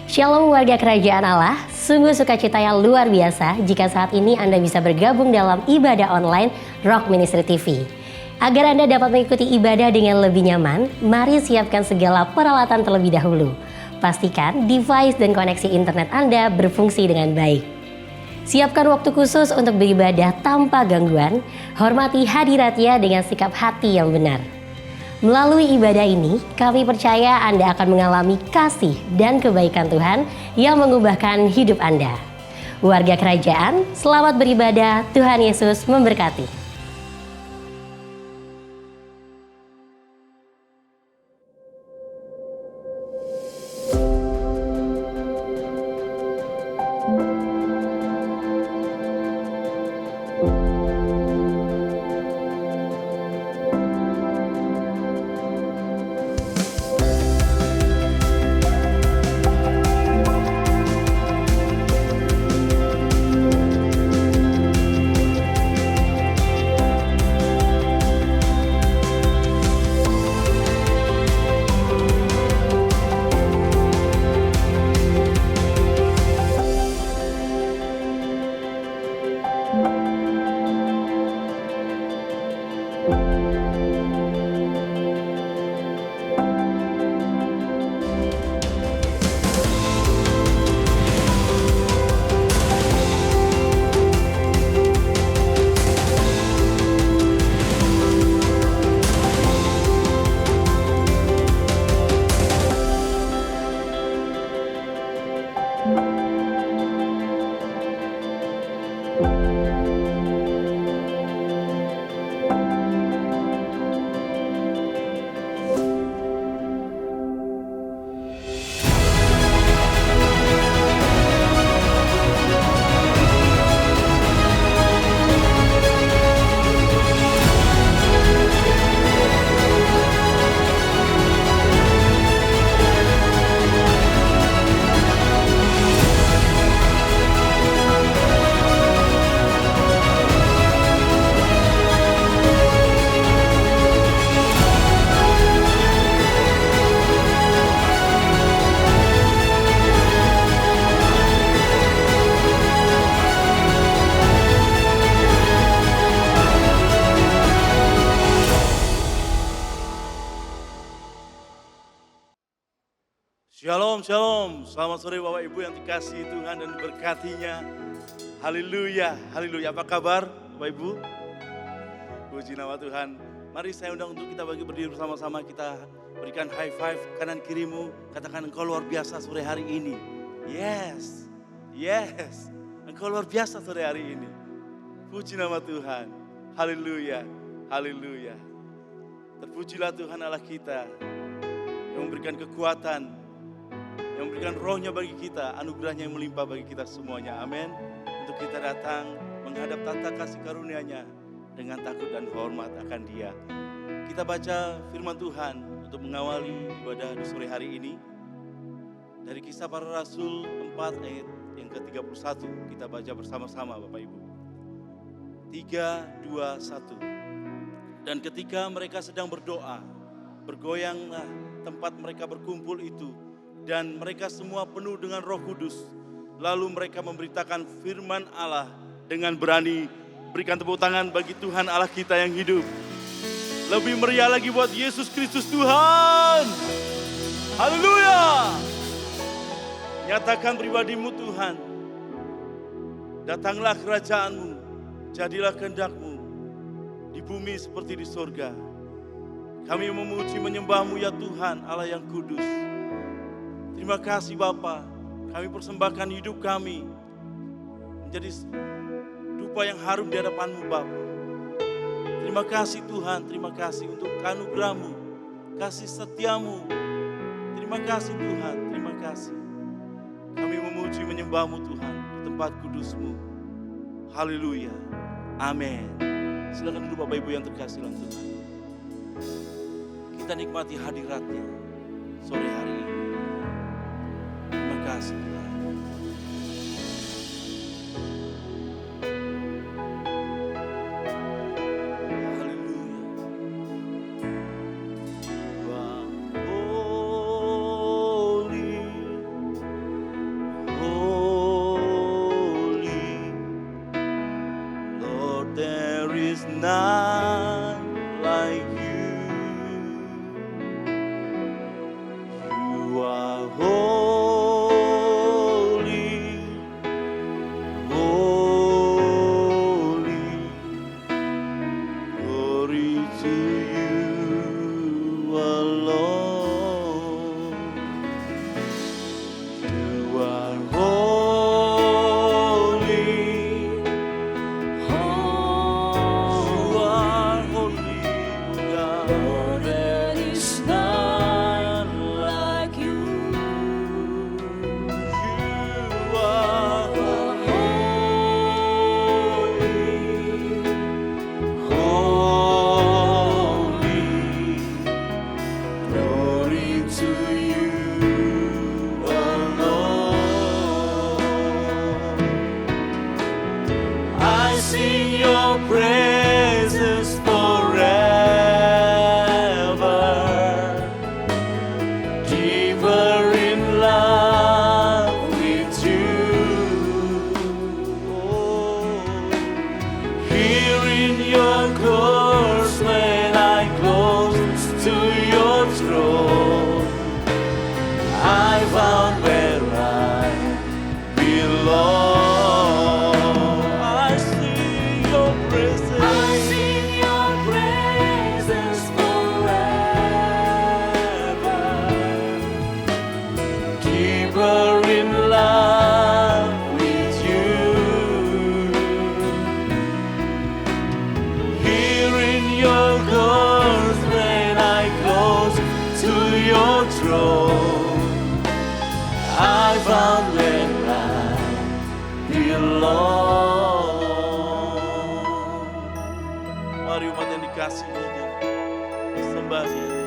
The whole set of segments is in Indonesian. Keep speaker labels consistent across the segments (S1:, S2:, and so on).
S1: Shalom warga kerajaan Allah, sungguh sukacita yang luar biasa jika saat ini Anda bisa bergabung dalam ibadah online Rock Ministry TV. Agar Anda dapat mengikuti ibadah dengan lebih nyaman, mari siapkan segala peralatan terlebih dahulu. Pastikan device dan koneksi internet Anda berfungsi dengan baik. Siapkan waktu khusus untuk beribadah tanpa gangguan, hormati hadiratnya dengan sikap hati yang benar. Melalui ibadah ini, kami percaya Anda akan mengalami kasih dan kebaikan Tuhan yang mengubahkan hidup Anda. Warga kerajaan, selamat beribadah, Tuhan Yesus memberkati.
S2: Shalom, shalom. Selamat sore Bapak Ibu yang dikasihi Tuhan dan diberkatinya. Haleluya, haleluya. Apa kabar Bapak Ibu? Puji nama Tuhan. Mari saya undang untuk kita bagi berdiri bersama-sama. Kita berikan high five kanan kirimu. Katakan engkau luar biasa sore hari ini. Yes, yes. Engkau luar biasa sore hari ini. Puji nama Tuhan. Haleluya, haleluya. Terpujilah Tuhan Allah kita yang memberikan kekuatan, yang memberikan rohnya bagi kita, anugerahnya yang melimpah bagi kita semuanya. Amin. Untuk kita datang menghadap tata kasih karunia-Nya dengan takut dan hormat akan Dia. Kita baca firman Tuhan untuk mengawali ibadah di sore hari ini. Dari Kisah Para Rasul 4 ayat yang ke-31. Kita baca bersama-sama Bapak Ibu. 3, 2, 1. Dan ketika mereka sedang berdoa, bergoyanglah tempat mereka berkumpul itu, dan mereka semua penuh dengan Roh Kudus. Lalu mereka memberitakan firman Allah dengan berani. Berikan tepuk tangan bagi Tuhan Allah kita yang hidup. Lebih meriah lagi buat Yesus Kristus Tuhan. Haleluya. Nyatakan pribadimu Tuhan. Datanglah kerajaanmu, jadilah kehendak-Mu di bumi seperti di surga. Kami memuji menyembah-Mu ya Tuhan Allah yang kudus. Terima kasih Bapa, kami persembahkan hidup kami menjadi dupa yang harum di hadapan-Mu Bapa. Terima kasih Tuhan, terima kasih untuk anugerah-Mu, kasih setia-Mu. Terima kasih Tuhan, terima kasih. Kami memuji menyembah-Mu Tuhan di tempat kudus-Mu. Haleluya, amin. Silakan duduk Bapak Ibu yang terkasih dalam Tuhan. Kita nikmati hadirat-Nya sore hari ini. Terima kasih Tuhan. Haleluya. to your throne. I found where I belong. Mari umat yang dikasihinya, sembah Dia.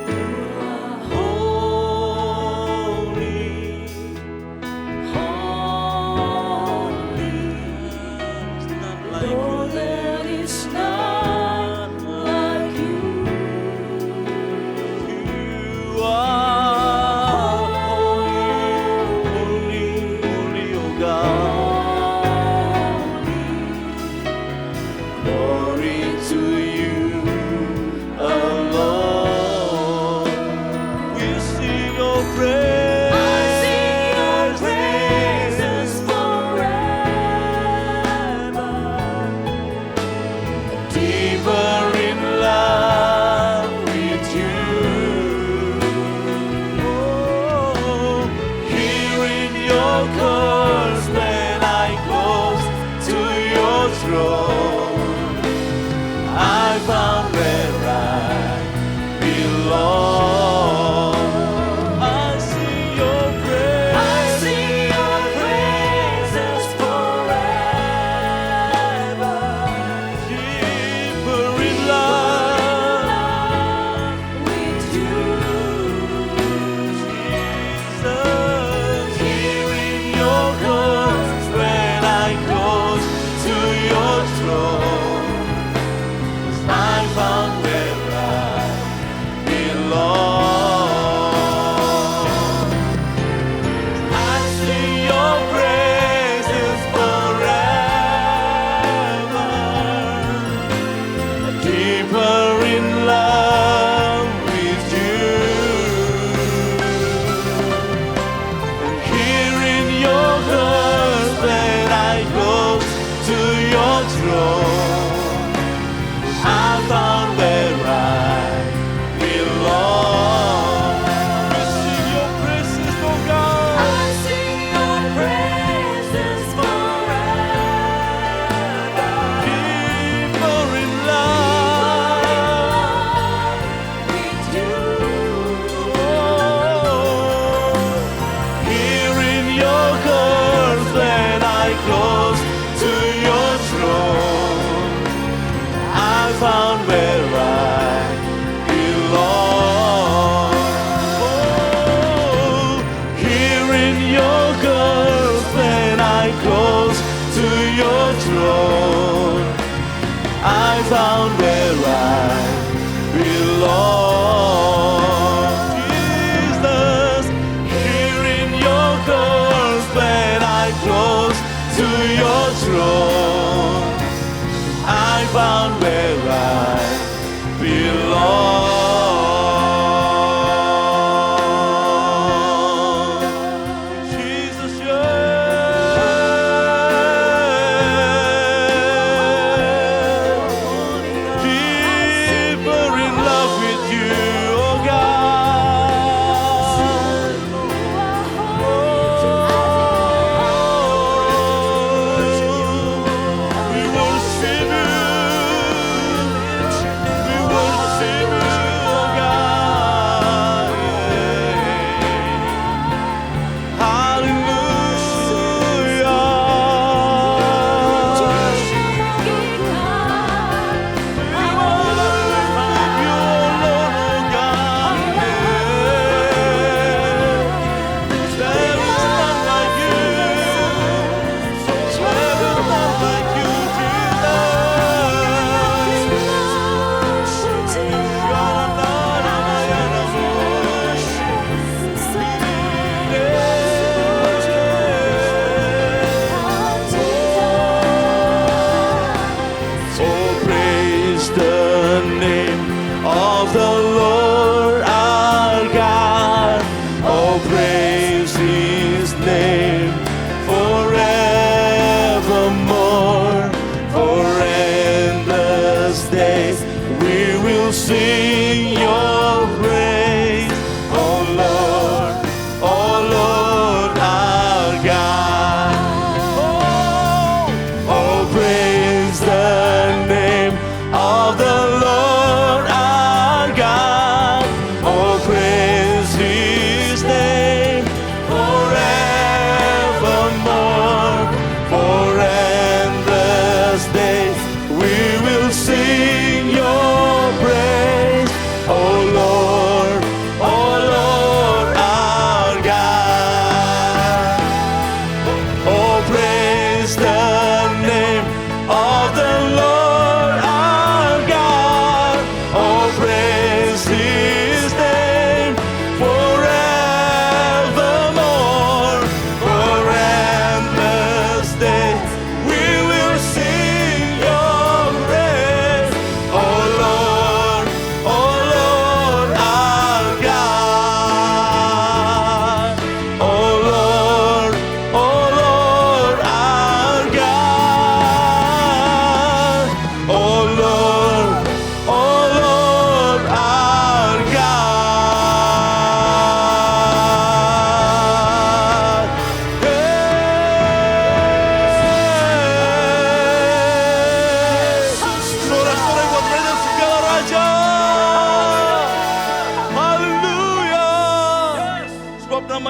S3: Close to your throne.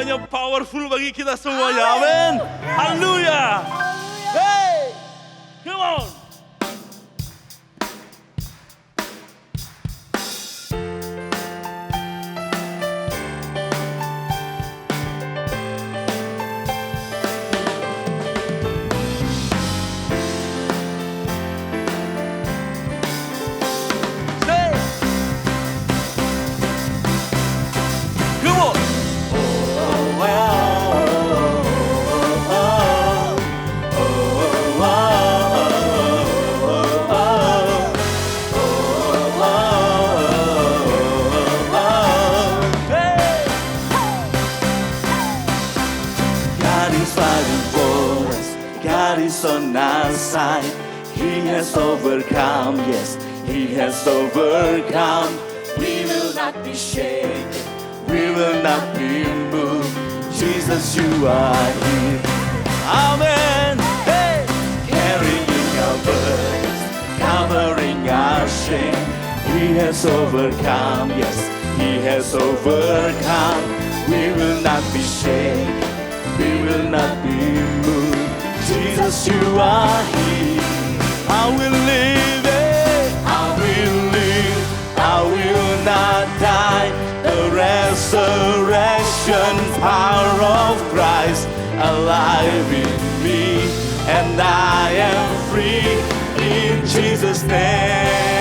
S2: semuanya powerful bagi kita semuanya. Amin. Haleluya. Hey, come on.
S3: God is on our side. He has overcome, yes, He has overcome. We will not be shaken, we will not be moved. Jesus, you are here. Amen. Hey, carrying our burdens, covering our shame. He has overcome, yes, He has overcome. We will not be shaken, we will not be moved. Jesus, you are here. I will live, I will live, I will not die. The resurrection power of Christ alive in me, and I am free in Jesus' name.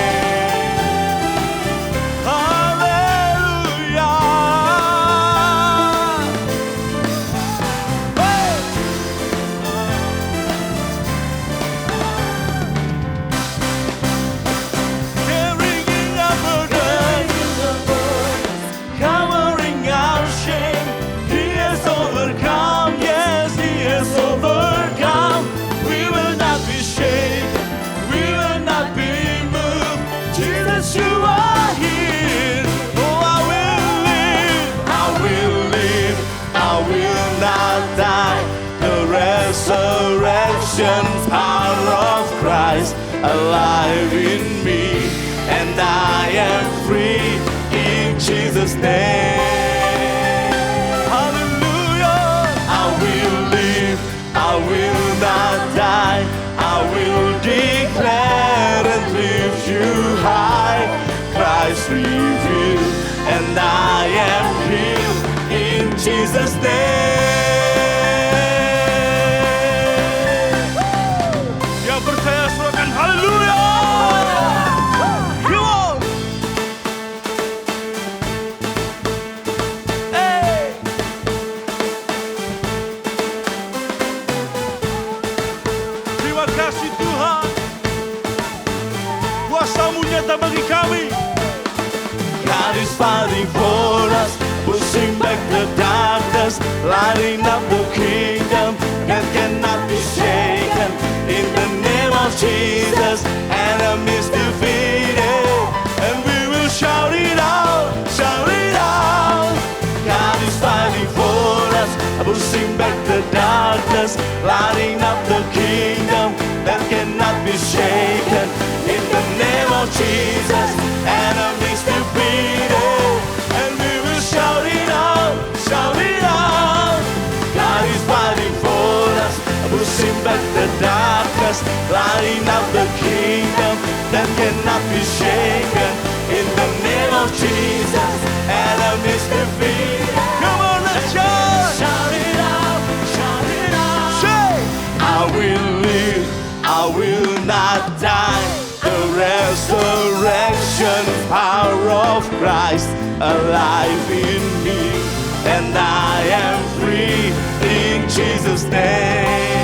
S3: Resurrection power of Christ alive in me, and I am free in Jesus' name. Hallelujah. I will live, I will not die. I will declare and lift you high. Christ revealed, and I am healed in Jesus' name.
S2: Bagi kami.
S3: God is fighting for us, pushing back the darkness, lighting up the kingdom that cannot be shaken. In the name of Jesus, enemies defeated, and we will shout it out, shout it out. God is fighting for us, pushing back the darkness, lighting up the kingdom that cannot be shaken. In the name of Jesus, enemies defeated, and we will shout it out, shout it out. God is fighting for us, pushing back the darkness, lighting up the kingdom that cannot be shaken. In the name of Jesus, enemies defeated. Come on, let's shout! Shout it out, shout it out. Say, I will live, I will not die. The resurrection power of Christ alive in me, and I am free in Jesus' name.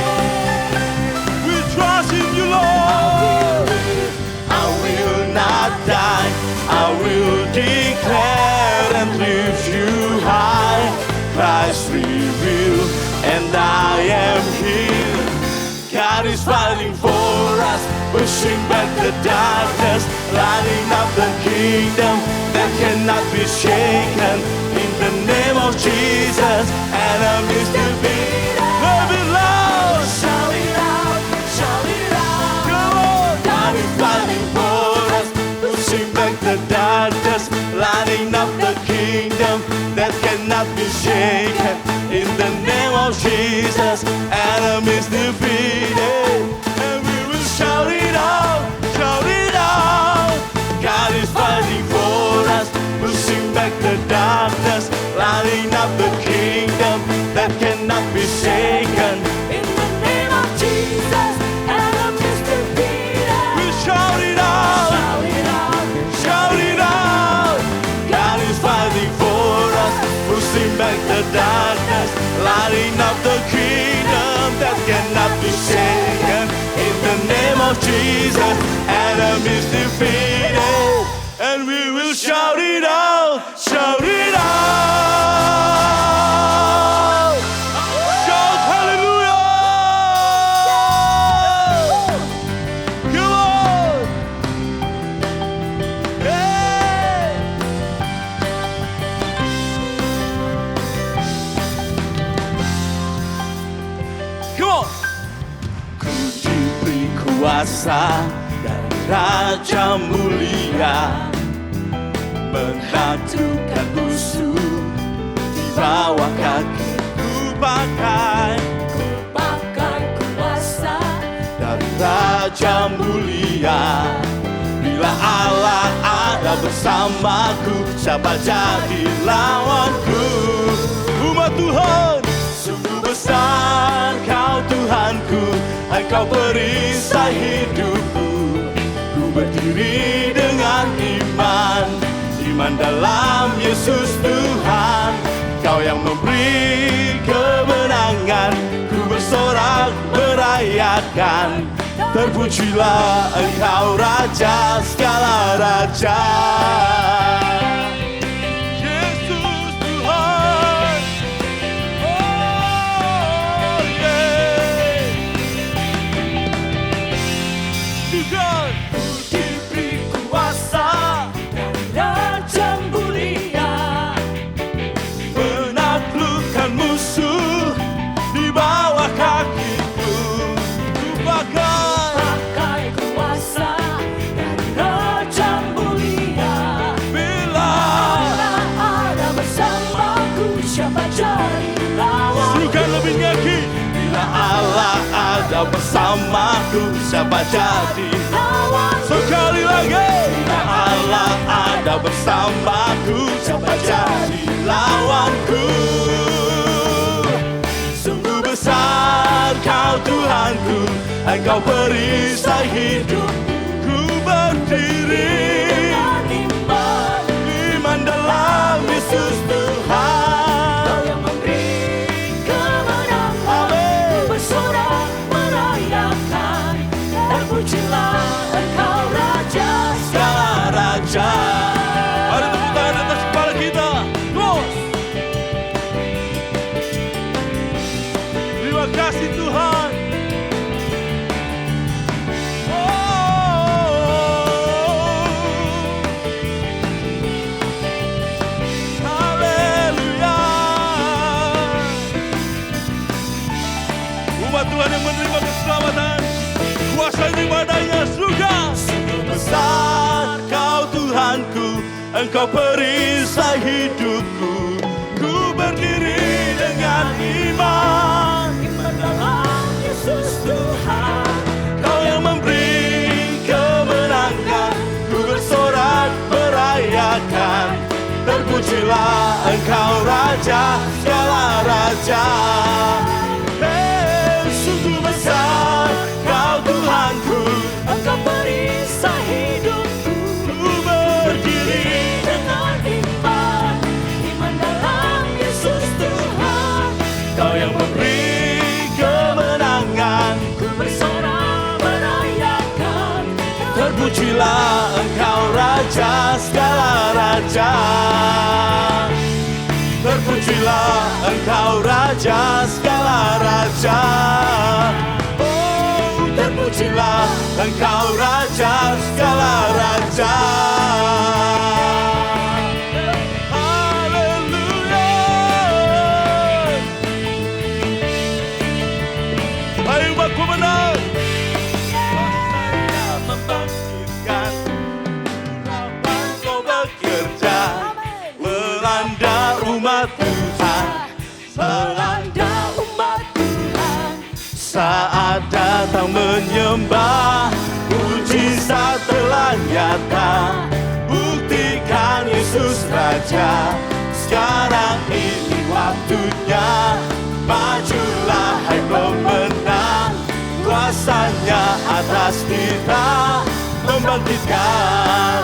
S2: We trust in you, Lord.
S3: I will not die. I will declare and lift you high. Christ revealed, and I am healed. God is fighting for us, pushing back the darkness, lighting up the kingdom that cannot be shaken. In the name of Jesus, enemies defeated. Love it loud, shout it out, shout it out. Come on, God is fighting for us, pushing back the darkness, lighting up the kingdom that cannot be shaken. the name of Jesus, enemies defeated. And we will shout it out, shout it out. God is fighting for us, pushing back the darkness, lighting up the kingdom that cannot be shaken.
S4: In the name of Jesus, enemies defeated.
S3: We shout it out,
S4: Shout it out,
S3: shout it out. God is fighting for us, pushing back the darkness, lighting up the kingdom that cannot be shaken. In the name of Jesus, enemies defeated. And we will shout it out, shout it out. Shout hallelujah. Come on. Hey. Come on. Ku diberi kuasa dari Raja Mulia, menaklukkan musuh di bawah kakiku.
S4: pakai kuasa.
S3: Dari Raja Mulia, bila Allah ada bersamaku, siapa jadi lawanku? Umat Tuhan, sungguh besar Kau Tuhanku, Engkau perisai hidupku. Ku berdiri dengan iman, iman dalam Yesus Tuhan. Kau yang memberi kemenangan, ku bersorak merayakan. Terpujilah Engkau Raja segala raja. Yesus Tuhan. Oh yeah. Tuhan, ku diberi kuasa
S4: Dari Raja Mulia,
S3: menaklukkan musuh di bawah kakiku. Ku
S4: pakai kuasa. Dari Raja Mulia,
S3: bila
S4: ada bersamaku, siapa jadi lawan?
S3: serukan lebih lagi. Bila Allah ada bersamaku, siapa jadi
S4: Lawan
S3: sekali lagi. Bila Allah ada bersamaku, siapa jadi lawanku? Sungguh besar Kau Tuhanku, Engkau perisai hidupku. Ku berdiri
S4: dengan iman,
S3: iman dalam Yesus Tuhan.
S4: Kau yang memberi kemenangan.
S3: Amin.
S4: Bersorak merayakan, terpujilah Engkau Raja
S3: Segala raja. Mari tepuk tangan di atas kepala kita. Terus. Terima kasih Tuhan. Haleluya. Umat Tuhan yang menerima keselamatan, kuasa ibadahnya surga. Sungguh besar Kau Tuhanku, Engkau perisai hidupku. Ku berdiri dengan iman,
S4: iman dalam Yesus Tuhan.
S3: Kau yang memberi kemenangan. Ku bersorak merayakan. Terpujilah Engkau Raja segala raja. Hey, sungguh besar Kau Tuhanku,
S4: Engkau perisai hidupku.
S3: ku berdiri.
S4: Dengan iman, iman dalam Yesus Tuhan.
S3: Kau yang memberi kemenangan.
S4: Ku bersorak merayakan,
S3: Terpujilah Engkau Raja segala raja. Terpujilah Engkau Raja segala raja. Oh, terpujilah Engkau Raja segala raja. Haleluya. Ayo baku menang. Kuasanya membangkitkan, harapan kau bekerja. saat datang menyembah, mujizat telah nyata, buktikan Yesus Raja. Sekarang ini waktunya, majulah hai pemenang, kuasanya atas kita membangkitkan.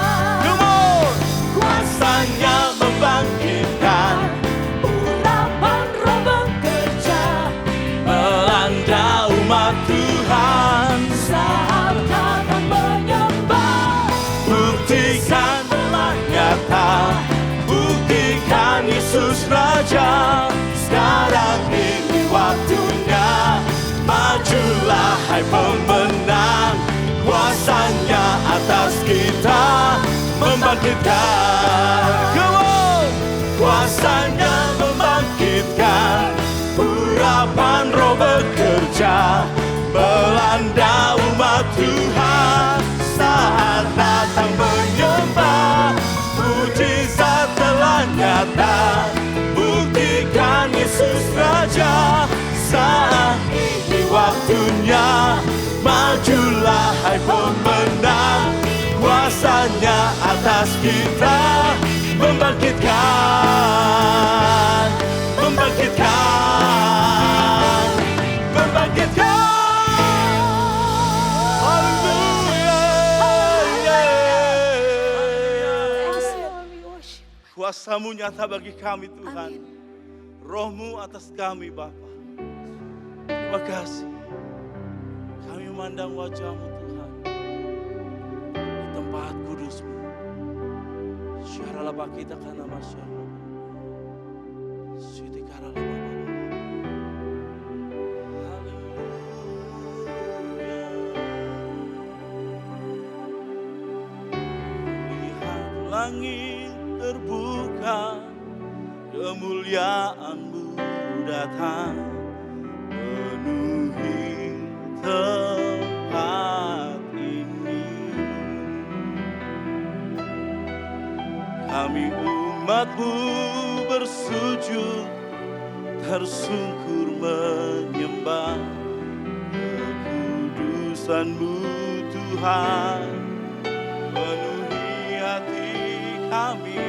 S3: Come on! Kuasanya membangkitkan,
S4: Urapan Roh bekerja
S3: melanda umat Tuhan.
S4: saat datang menyembah,
S3: Buktikan telah nyata, buktikan Yesus Raja. Sekarang ini waktunya, majulah hai pemenang, kuasanya atas kita membangkitkan. Come on! Kuasanya membangkitkan, urapan Roh bekerja melanda umat Tuhan. Saat datang menyembah, mujizat telah nyata, buktikan Yesus Raja. Saat ini waktunya, majulah hai pemenang, kuasanya atas kita membangkitkan, membangkitkan, membangkitkan. Haleluya.
S2: Kuasamu nyata bagi kami Tuhan. Rohmu atas kami Bapa. Terima kasih. Kami memandang wajah-Mu Tuhan. Di tempat kudus-Mu. Syarala bakita kana masyarakat. Siti karala baba. Lihat langit terbuka, kemuliaan-Mu datang, penuhi tempat ini. Kami umat-Mu bersujud, tersungkur menyembah kekudusan-Mu Tuhan. Penuhi hati kami,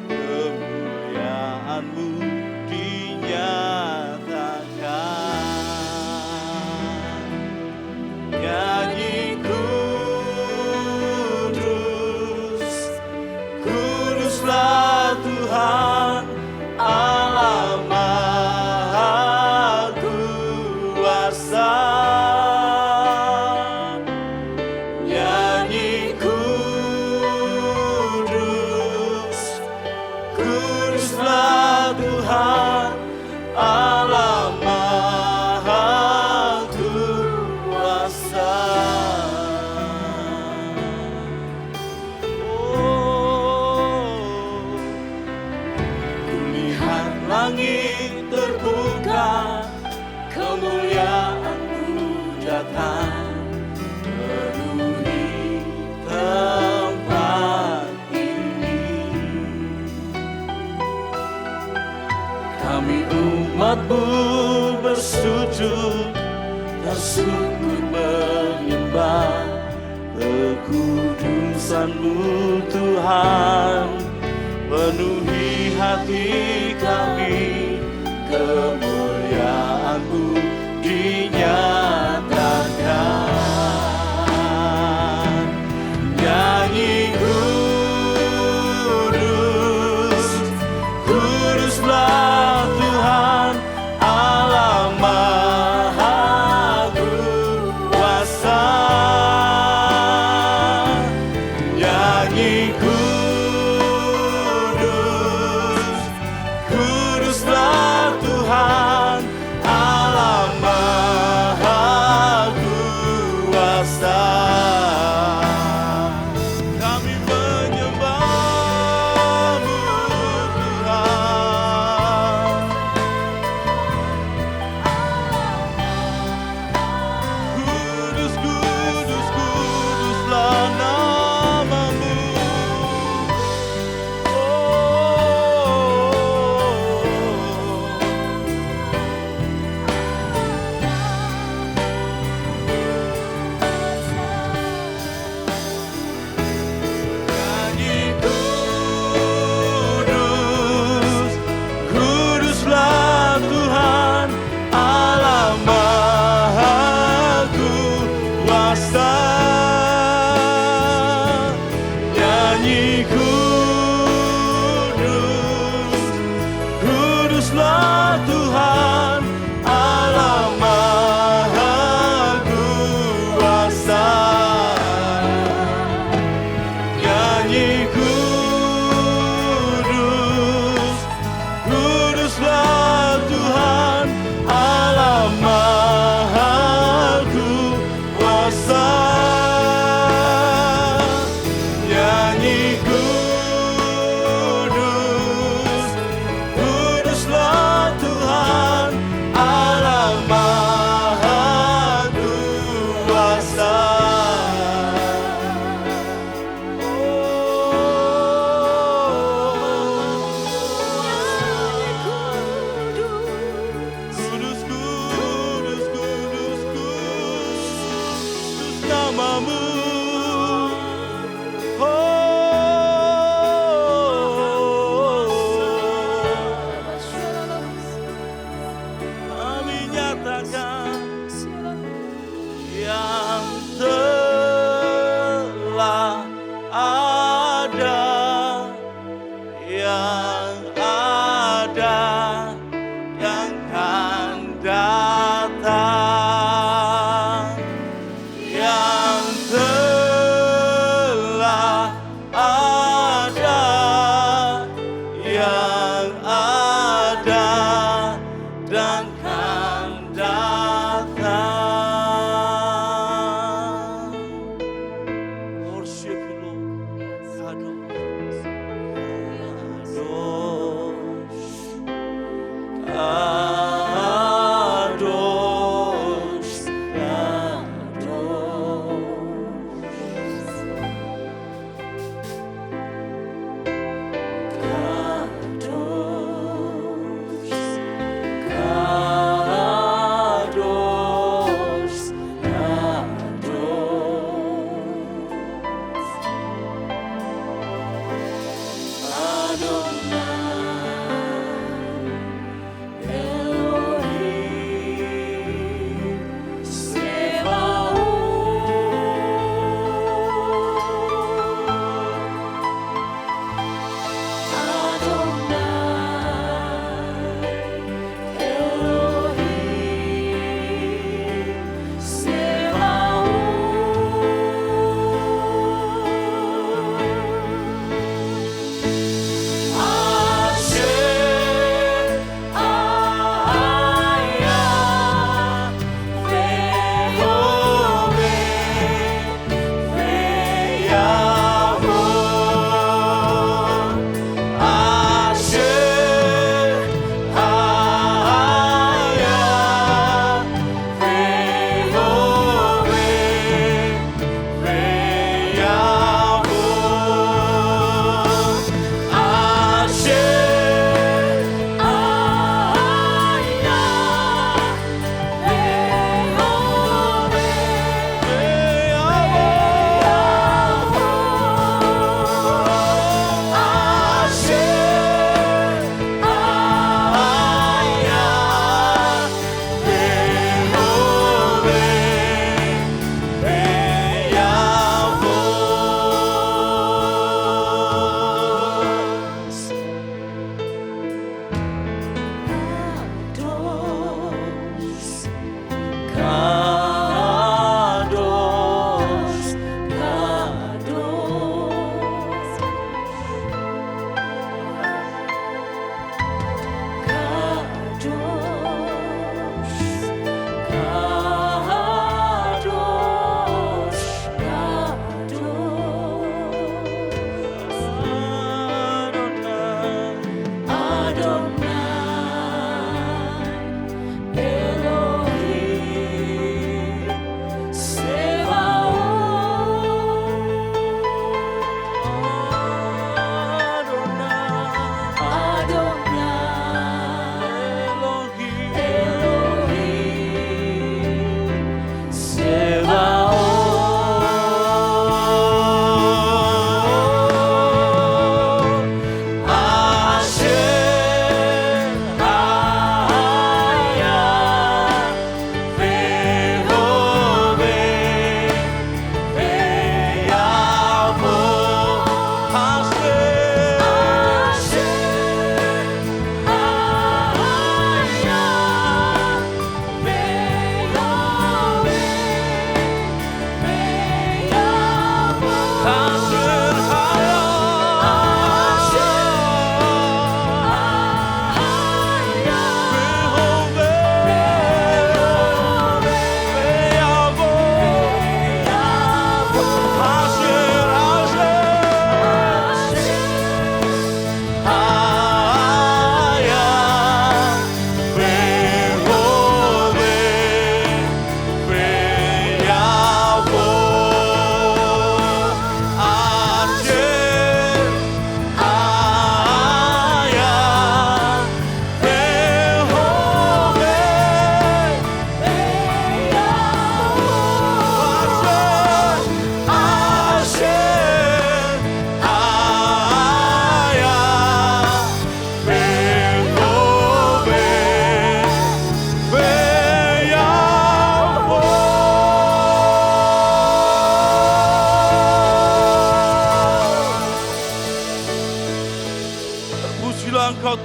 S2: kemuliaan-Mu dinyatakan. Nyanyi kudus, kuduslah Tuhan Allah Maha Kuasa. Nyanyi kudus, kuduslah Tuhan Allah Maha Kuasa. Oh, kulihat langit terbuka, kemuliaan-Mu datang, penuhi tempat ini. Kami umat-Mu bersujud, tersungkur menyembah kekudusan-Mu Tuhan. Penuhi hati kami, kemuliaan-Mu dinyatakan. Nyanyi kudus, kuduslah Tuhan Allah Maha Kuasa. Nyanyi kudus, kuduslah Tuhan Allah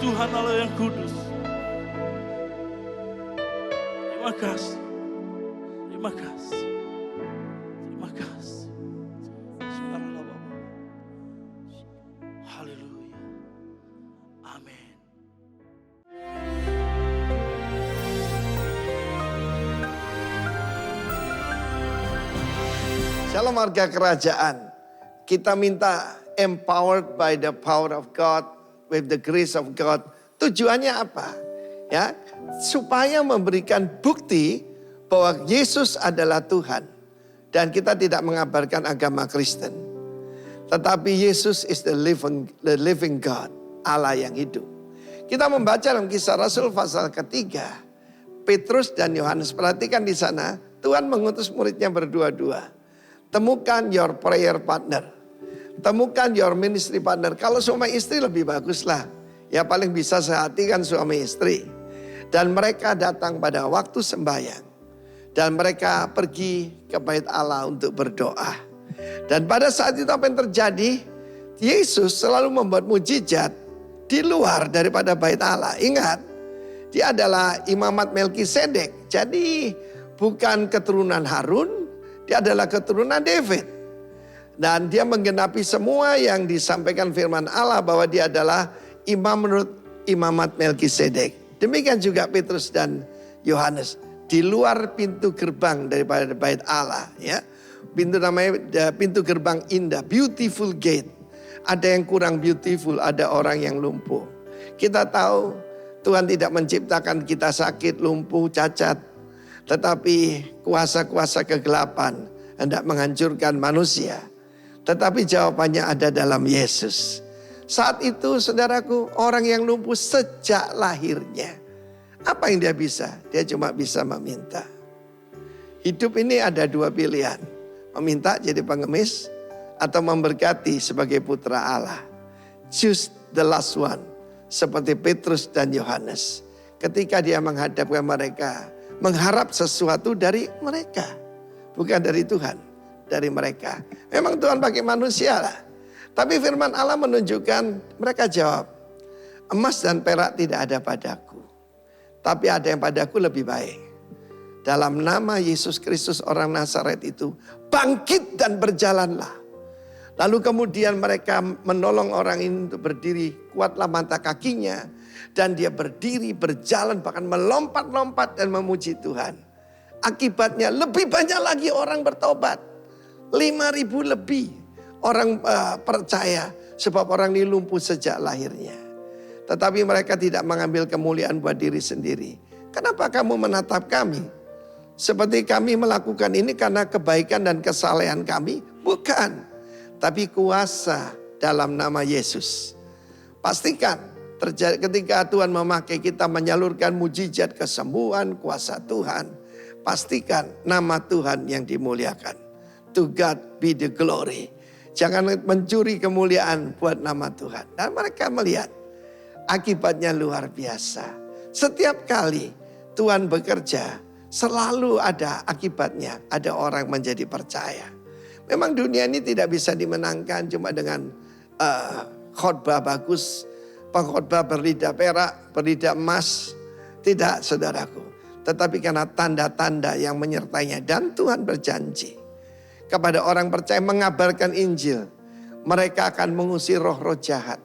S2: Tuhan Allah yang kudus. Terima kasih. Terima kasih. Terima kasih. Subhanallah Bapak. Haleluya. Amin.
S5: Shalom warga kerajaan. Kita minta empowered by the power of God, with the grace of God. Tujuannya apa? Ya, supaya memberikan bukti bahwa Yesus adalah Tuhan. Dan kita tidak mengabarkan agama Kristen. Tetapi Yesus is the living God, Allah yang hidup. Kita membaca dalam Kisah Rasul pasal ketiga, Petrus dan Yohanes. Perhatikan di sana, Tuhan mengutus muridnya berdua-dua. Temukan your prayer partner. Temukan your ministry partner. Kalau suami istri lebih baguslah. Ya paling bisa sehati kan suami istri. Dan mereka datang pada waktu sembahyang. Dan mereka pergi ke bait Allah untuk berdoa. Dan pada saat itu apa yang terjadi? Yesus selalu membuat mujizat di luar daripada bait Allah. Ingat, dia adalah imamat Melkisedek. Jadi bukan keturunan Harun. Dia adalah keturunan David. Dan dia menggenapi semua yang disampaikan firman Allah bahwa dia adalah imam menurut imamat Melkisedek. Demikian juga Petrus dan Yohanes. Di luar pintu gerbang daripada bait Allah. Ya. Pintu namanya pintu gerbang indah. Beautiful gate. Ada yang kurang beautiful, ada orang yang lumpuh. Kita tahu Tuhan tidak menciptakan kita sakit, lumpuh, cacat. Tetapi kuasa-kuasa kegelapan hendak menghancurkan manusia. Tetapi jawabannya ada dalam Yesus. Saat itu saudaraku, orang yang lumpuh sejak lahirnya. Apa yang dia bisa? Dia cuma bisa meminta. Hidup ini ada dua pilihan. Meminta jadi pengemis atau memberkati sebagai putra Allah. Choose the last one. Seperti Petrus dan Yohanes. Ketika dia menghadapkan mereka, mengharap sesuatu dari mereka. Bukan dari Tuhan, dari mereka. Memang Tuhan pakai manusia lah. Tapi firman Allah menunjukkan, mereka jawab, emas dan perak tidak ada padaku. Tapi ada yang padaku lebih baik. Dalam nama Yesus Kristus orang Nazaret itu, bangkit dan berjalanlah. Lalu kemudian mereka menolong orang ini untuk berdiri, kuatlah mata kakinya. Dan dia berdiri, berjalan, bahkan melompat-lompat dan memuji Tuhan. Akibatnya lebih banyak lagi orang bertobat. 5.000 lebih orang percaya. Sebab orang ini lumpuh sejak lahirnya. Tetapi mereka tidak mengambil kemuliaan buat diri sendiri. Kenapa kamu menatap kami? Seperti kami melakukan ini karena kebaikan dan kesalehan kami? Bukan. Tapi kuasa dalam nama Yesus. Pastikan. Ketika Tuhan memakai kita menyalurkan mujizat kesembuhan, kuasa Tuhan. Pastikan nama Tuhan yang dimuliakan. To God be the glory. Jangan mencuri kemuliaan buat nama Tuhan. Dan mereka melihat akibatnya luar biasa. Setiap kali Tuhan bekerja, selalu ada akibatnya. Ada orang menjadi percaya. Memang dunia ini tidak bisa dimenangkan cuma dengan khotbah bagus, pengkhotbah berlidah perak, berlidah emas. Tidak saudaraku. Tetapi karena tanda-tanda yang menyertainya. Dan Tuhan berjanji kepada orang percaya mengabarkan Injil. Mereka akan mengusir roh-roh jahat.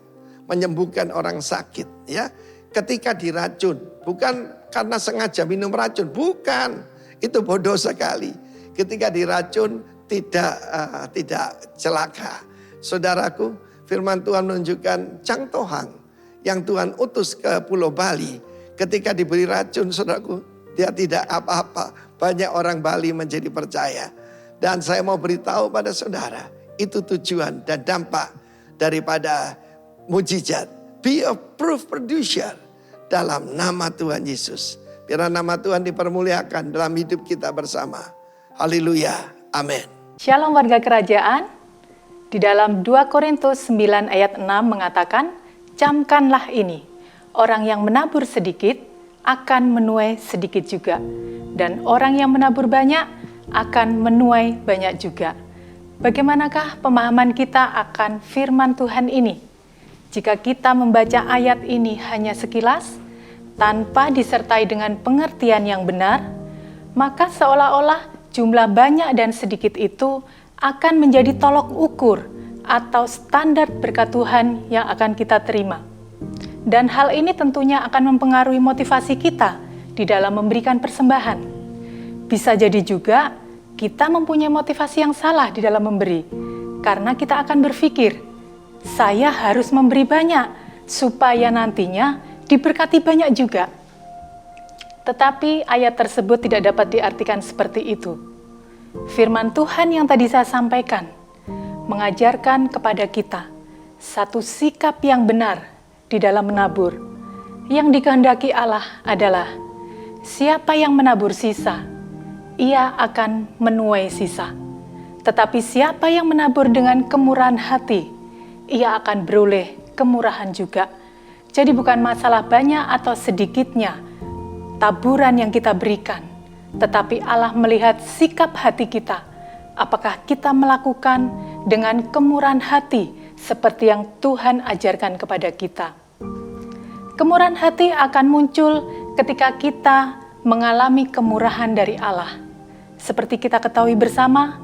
S5: Menyembuhkan orang sakit. Ya, ketika diracun. Bukan karena sengaja minum racun. Bukan. Itu bodoh sekali. Ketika diracun tidak celaka. Saudaraku, firman Tuhan menunjukkan Chang Tohang yang Tuhan utus ke Pulau Bali. Ketika diberi racun, saudaraku, dia tidak apa-apa. Banyak orang Bali menjadi percaya. Dan saya mau beritahu pada saudara, itu tujuan dan dampak daripada mujizat. Be a proof producer dalam nama Tuhan Yesus. Biar nama Tuhan dipermuliakan dalam hidup kita bersama. Haleluya. Amin.
S6: Shalom warga kerajaan. Di dalam 2 Korintus 9 ayat 6 mengatakan, camkanlah ini, orang yang menabur sedikit akan menuai sedikit juga. Dan orang yang menabur banyak akan menuai banyak juga. Bagaimanakah pemahaman kita akan firman Tuhan ini? Jika kita membaca ayat ini hanya sekilas, tanpa disertai dengan pengertian yang benar, maka seolah-olah jumlah banyak dan sedikit itu akan menjadi tolok ukur atau standar berkat Tuhan yang akan kita terima. Dan hal ini tentunya akan mempengaruhi motivasi kita di dalam memberikan persembahan. Bisa jadi juga kita mempunyai motivasi yang salah di dalam memberi, karena kita akan berpikir, saya harus memberi banyak, supaya nantinya diberkati banyak juga. Tetapi ayat tersebut tidak dapat diartikan seperti itu. Firman Tuhan yang tadi saya sampaikan, mengajarkan kepada kita satu sikap yang benar di dalam menabur. Yang dikehendaki Allah adalah, siapa yang menabur sisa, ia akan menuai sisa. Tetapi siapa yang menabur dengan kemurahan hati, ia akan beroleh kemurahan juga. Jadi bukan masalah banyak atau sedikitnya taburan yang kita berikan, tetapi Allah melihat sikap hati kita. Apakah kita melakukan dengan kemurahan hati seperti yang Tuhan ajarkan kepada kita. Kemurahan hati akan muncul ketika kita mengalami kemurahan dari Allah. Seperti kita ketahui bersama,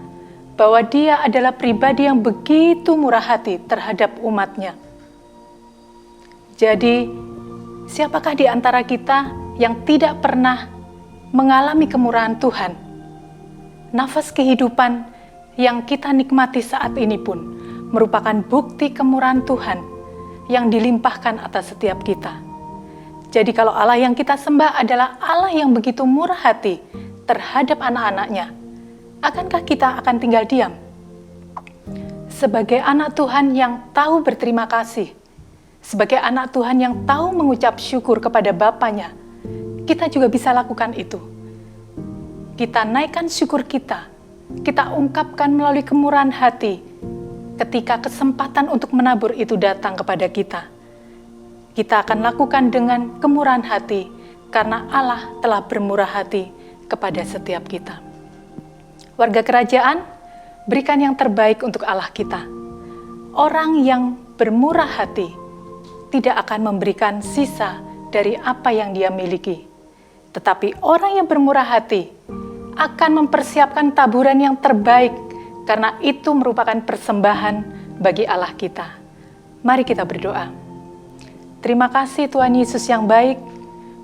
S6: bahwa Dia adalah pribadi yang begitu murah hati terhadap umat-Nya. Jadi, siapakah di antara kita yang tidak pernah mengalami kemurahan Tuhan? Nafas kehidupan yang kita nikmati saat ini pun merupakan bukti kemurahan Tuhan yang dilimpahkan atas setiap kita. Jadi kalau Allah yang kita sembah adalah Allah yang begitu murah hati terhadap anak-anak-Nya, akankah kita akan tinggal diam? Sebagai anak Tuhan yang tahu berterima kasih, sebagai anak Tuhan yang tahu mengucap syukur kepada Bapanya, kita juga bisa lakukan itu. Kita naikkan syukur kita ungkapkan melalui kemurahan hati ketika kesempatan untuk menabur itu datang kepada kita. Kita akan lakukan dengan kemurahan hati karena Allah telah bermurah hati kepada setiap kita. Warga kerajaan, berikan yang terbaik untuk Allah kita. Orang yang bermurah hati tidak akan memberikan sisa dari apa yang dia miliki. Tetapi orang yang bermurah hati akan mempersiapkan taburan yang terbaik karena itu merupakan persembahan bagi Allah kita. Mari kita berdoa. Terima kasih Tuhan Yesus yang baik,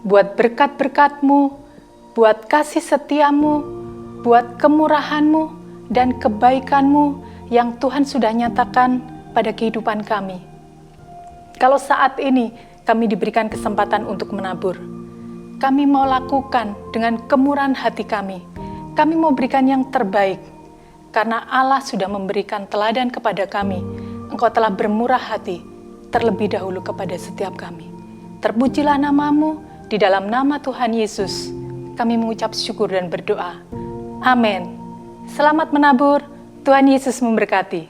S6: buat berkat-berkat-Mu, buat kasih setia-Mu, buat kemurahan-Mu dan kebaikan-Mu yang Tuhan sudah nyatakan pada kehidupan kami. Kalau saat ini kami diberikan kesempatan untuk menabur, kami mau lakukan dengan kemurahan hati kami. Kami mau berikan yang terbaik, karena Allah sudah memberikan teladan kepada kami. Engkau telah bermurah hati terlebih dahulu kepada setiap kami. Terpujilah nama-Mu, di dalam nama Tuhan Yesus, kami mengucap syukur dan berdoa. Amin. Selamat menabur, Tuhan Yesus memberkati.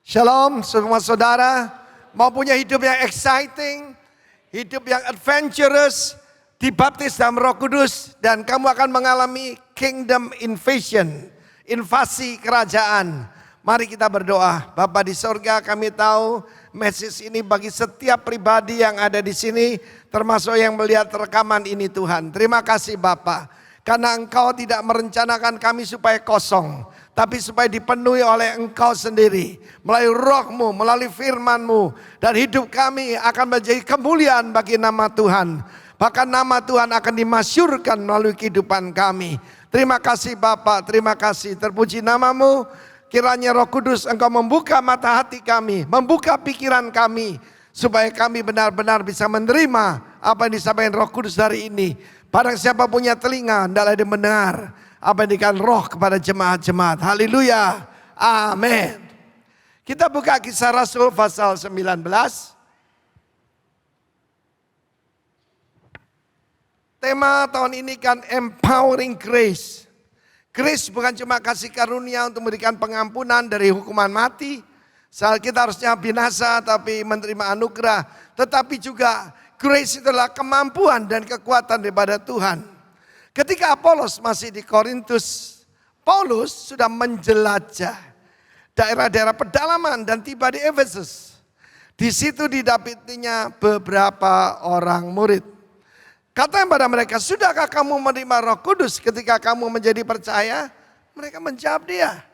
S5: Shalom semua saudara, mau punya hidup yang exciting, hidup yang adventurous, dibaptis dalam Roh Kudus, dan kamu akan mengalami kingdom invasion, invasi kerajaan. Mari kita berdoa. Bapa di sorga, kami tahu message ini bagi setiap pribadi yang ada di sini, termasuk yang melihat rekaman ini Tuhan. Terima kasih Bapa, karena Engkau tidak merencanakan kami supaya kosong, tapi supaya dipenuhi oleh Engkau sendiri. Melalui Roh-Mu, melalui firman-Mu, dan hidup kami akan menjadi kemuliaan bagi nama Tuhan. Bahkan nama Tuhan akan dimasyurkan melalui kehidupan kami. Terima kasih Bapa, terima kasih. Terpuji nama-Mu. Kiranya Roh Kudus Engkau membuka mata hati kami, membuka pikiran kami, supaya kami benar-benar bisa menerima apa yang disampaikan Roh Kudus hari ini. Barang siapa punya telinga, hendaklah dia mendengar apa yang dikatakan Roh kepada jemaat-jemaat. Haleluya. Amin. Kita buka Kisah Rasul pasal 19. Tema tahun ini kan empowering grace. Grace bukan cuma kasih karunia untuk memberikan pengampunan dari hukuman mati. Saat kita harusnya binasa tapi menerima anugerah. Tetapi juga grace itulah kemampuan dan kekuatan daripada Tuhan. Ketika Apolos masih di Korintus, Paulus sudah menjelajah daerah-daerah pedalaman dan tiba di Efesus. Di situ didapatinya beberapa orang murid. Kata pada mereka, sudahkah kamu menerima Roh Kudus ketika kamu menjadi percaya? Mereka menjawab dia,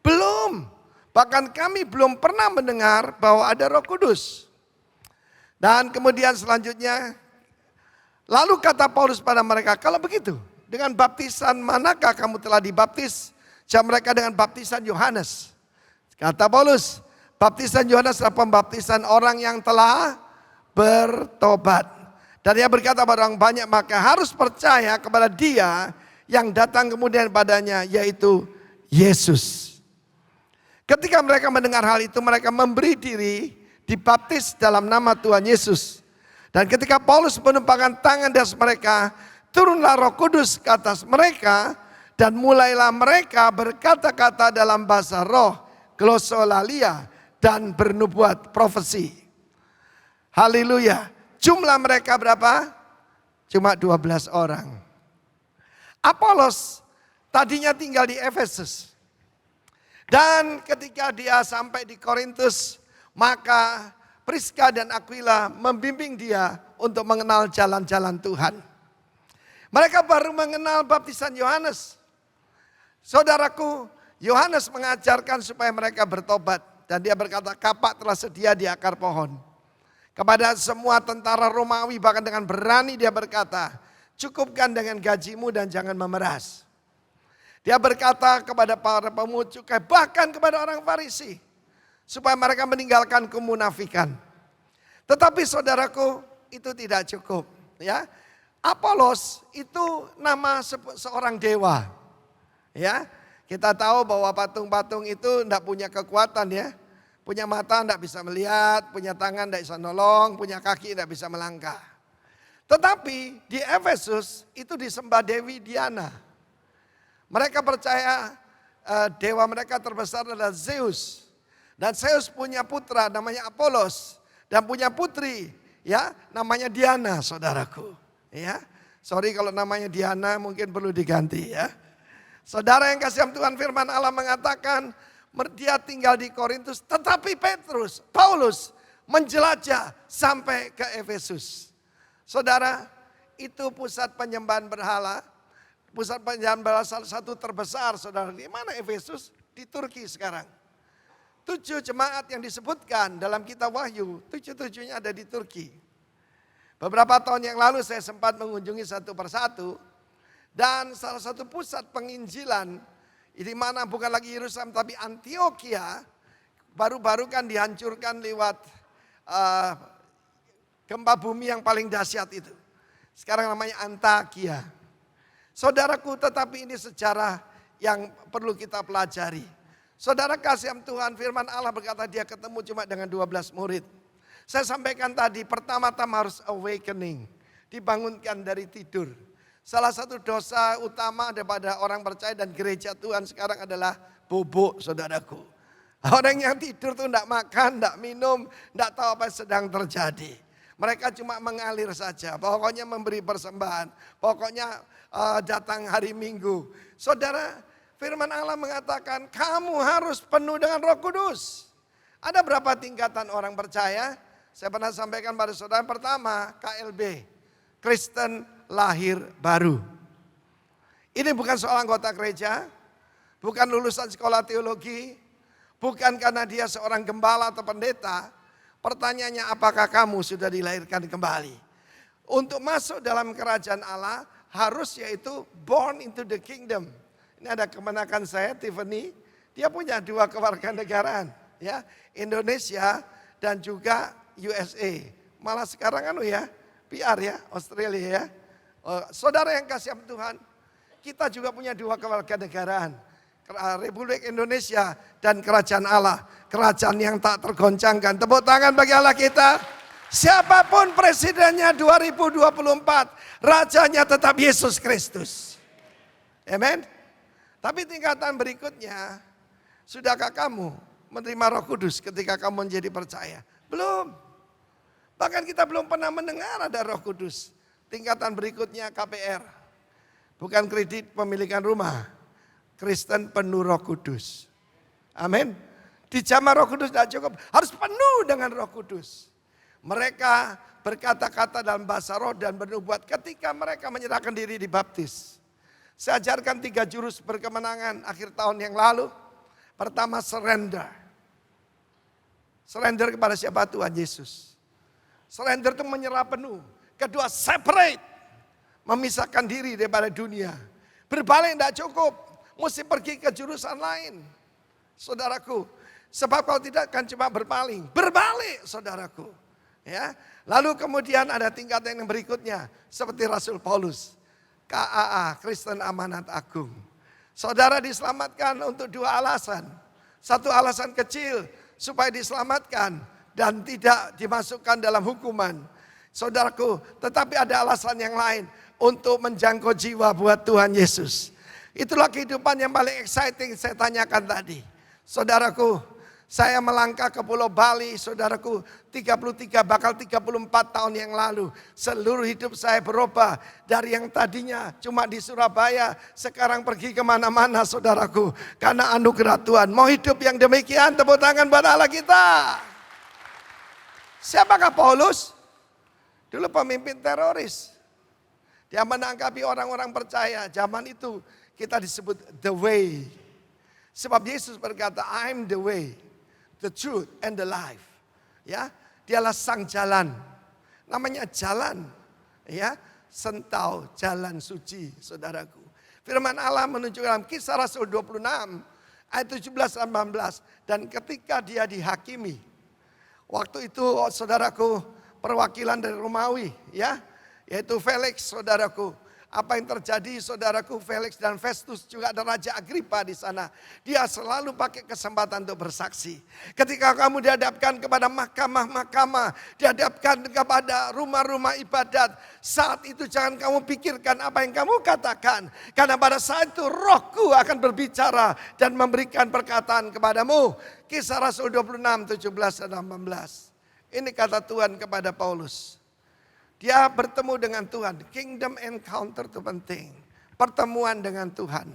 S5: belum. Bahkan kami belum pernah mendengar bahwa ada Roh Kudus. Dan kemudian selanjutnya, lalu kata Paulus pada mereka, kalau begitu, dengan baptisan manakah kamu telah dibaptis? Jawab mereka, dengan baptisan Yohanes. Kata Paulus, baptisan Yohanes adalah pembaptisan orang yang telah bertobat. Dan dia berkata pada orang banyak, maka harus percaya kepada dia yang datang kemudian padanya, yaitu Yesus. Ketika mereka mendengar hal itu, mereka memberi diri dibaptis dalam nama Tuhan Yesus. Dan ketika Paulus menumpangkan tangan di atas mereka, turunlah Roh Kudus ke atas mereka, dan mulailah mereka berkata-kata dalam bahasa roh, glosolalia, dan bernubuat profesi. Haleluya. Jumlah mereka berapa? Cuma 12 orang. Apolos tadinya tinggal di Efesus. Dan ketika dia sampai di Korintus, maka Priska dan Aquila membimbing dia untuk mengenal jalan-jalan Tuhan. Mereka baru mengenal baptisan Yohanes. Saudaraku, Yohanes mengajarkan supaya mereka bertobat. Dan dia berkata, kapak telah sedia di akar pohon. Kepada semua tentara Romawi, bahkan dengan berani dia berkata, cukupkan dengan gajimu dan jangan memeras. Dia berkata kepada para pemungut cukai, bahkan kepada orang Farisi, supaya mereka meninggalkan kemunafikan. Tetapi saudaraku, itu tidak cukup. Ya, Apolos itu nama seorang dewa. Ya, kita tahu bahwa patung-patung itu tidak punya kekuatan ya. Punya mata tidak bisa melihat, punya tangan tidak bisa nolong, punya kaki tidak bisa melangkah. Tetapi di Efesus itu disembah Dewi Diana. Mereka percaya dewa mereka terbesar adalah Zeus. Dan Zeus punya putra namanya Apolos. Dan punya putri ya namanya Diana, saudaraku. Ya, sorry kalau namanya Diana mungkin perlu diganti ya. Saudara yang kasih Tuhan, firman Allah mengatakan, dia tinggal di Korintus, tetapi Paulus menjelajah sampai ke Efesus. Saudara, itu pusat penyembahan berhala. Pusat penyembahan berhala salah satu terbesar, saudara. Di mana Efesus? Di Turki sekarang. 7 jemaat yang disebutkan dalam kitab Wahyu, 7-7-nya ada di Turki. Beberapa tahun yang lalu saya sempat mengunjungi satu persatu. Dan salah satu pusat penginjilan, di mana bukan lagi Yerusalem tapi Antioquia, baru-baru kan dihancurkan lewat gempa bumi yang paling dahsyat itu. Sekarang namanya Antakya. Saudaraku, tetapi ini sejarah yang perlu kita pelajari. Saudara kasih Tuhan, firman Allah berkata dia ketemu cuma dengan 12 murid. Saya sampaikan tadi, pertama-tama harus awakening, dibangunkan dari tidur. Salah satu dosa utama daripada orang percaya dan gereja Tuhan sekarang adalah bobok, saudaraku. Orang yang tidur tuh enggak makan, enggak minum, enggak tahu apa yang sedang terjadi. Mereka cuma mengalir saja, pokoknya memberi persembahan, pokoknya datang hari Minggu. Saudara, firman Allah mengatakan kamu harus penuh dengan Roh Kudus. Ada berapa tingkatan orang percaya? Saya pernah sampaikan pada saudara, pertama KLB, Kristen lahir baru. Ini bukan soal anggota gereja, bukan lulusan sekolah teologi, bukan karena dia seorang gembala atau pendeta. Pertanyaannya, apakah kamu sudah dilahirkan kembali? Untuk masuk dalam kerajaan Allah harus yaitu born into the kingdom. Ini ada kemenakan saya, Tiffany, dia punya 2 kewarganegaraan, ya, Indonesia dan juga USA. Malah sekarang PR ya, Australia ya. Saudara yang kasih Tuhan, kita juga punya 2 kewarganegaraan. Republik Indonesia dan Kerajaan Allah. Kerajaan yang tak tergoncangkan. Tepuk tangan bagi Allah kita. Siapapun presidennya 2024, rajanya tetap Yesus Kristus. Amen. Tapi tingkatan berikutnya, sudahkah kamu menerima Roh Kudus ketika kamu menjadi percaya? Belum. Bahkan kita belum pernah mendengar ada Roh Kudus. Tingkatan berikutnya KPR. Bukan kredit pemilikan rumah. Kristen penuh Roh Kudus. Amin. Di zaman Roh Kudus tidak cukup, harus penuh dengan Roh Kudus. Mereka berkata-kata dalam bahasa roh dan bernubuat ketika mereka menyerahkan diri dibaptis. Saya ajarkan 3 jurus berkemenangan akhir tahun yang lalu. Pertama, surrender. Surrender kepada siapa? Tuhan Yesus. Surrender itu menyerah penuh. Kedua, separate. Memisahkan diri daripada dunia. Berbalik tidak cukup. Mesti pergi ke jurusan lain. Saudaraku. Sebab kalau tidak kan cuma berpaling. Berbalik saudaraku. Ya, lalu kemudian ada tingkatan yang berikutnya. Seperti Rasul Paulus. KAA, Kristen Amanat Agung. Saudara diselamatkan untuk 2 alasan. Satu alasan kecil. Supaya diselamatkan. Dan tidak dimasukkan dalam hukuman. Saudaraku, tetapi ada alasan yang lain. Untuk menjangkau jiwa buat Tuhan Yesus. Itulah kehidupan yang paling exciting saya tanyakan tadi. Saudaraku, saya melangkah ke Pulau Bali, saudaraku, 33 bakal 34 tahun yang lalu. Seluruh hidup saya berubah dari yang tadinya cuma di Surabaya, sekarang pergi kemana-mana saudaraku. Karena anugerah Tuhan. Mau hidup yang demikian, tepuk tangan buat Allah kita. Siapakah Paulus? Dulu pemimpin teroris. Dia menangkapi orang-orang percaya. Zaman itu kita disebut the way. Sebab Yesus berkata, I'm the way, the truth, and the life. Ya, dialah sang jalan. Namanya jalan. Ya, sentau, jalan suci, saudaraku. Firman Allah menunjukkan dalam Kisah Rasul 26 ayat 17-18. Dan ketika dia dihakimi, waktu itu saudaraku perwakilan dari Romawi, ya, yaitu Felix, saudaraku. Apa yang terjadi saudaraku, Felix dan Festus, juga ada Raja Agripa di sana. Dia selalu pakai kesempatan untuk bersaksi. Ketika kamu dihadapkan kepada mahkamah-mahkamah, dihadapkan kepada rumah-rumah ibadat, saat itu jangan kamu pikirkan apa yang kamu katakan. Karena pada saat itu Rohku akan berbicara dan memberikan perkataan kepadamu. Kisah Rasul 26, 17 dan 18. Ini kata Tuhan kepada Paulus. Dia bertemu dengan Tuhan. Kingdom encounter itu penting. Pertemuan dengan Tuhan.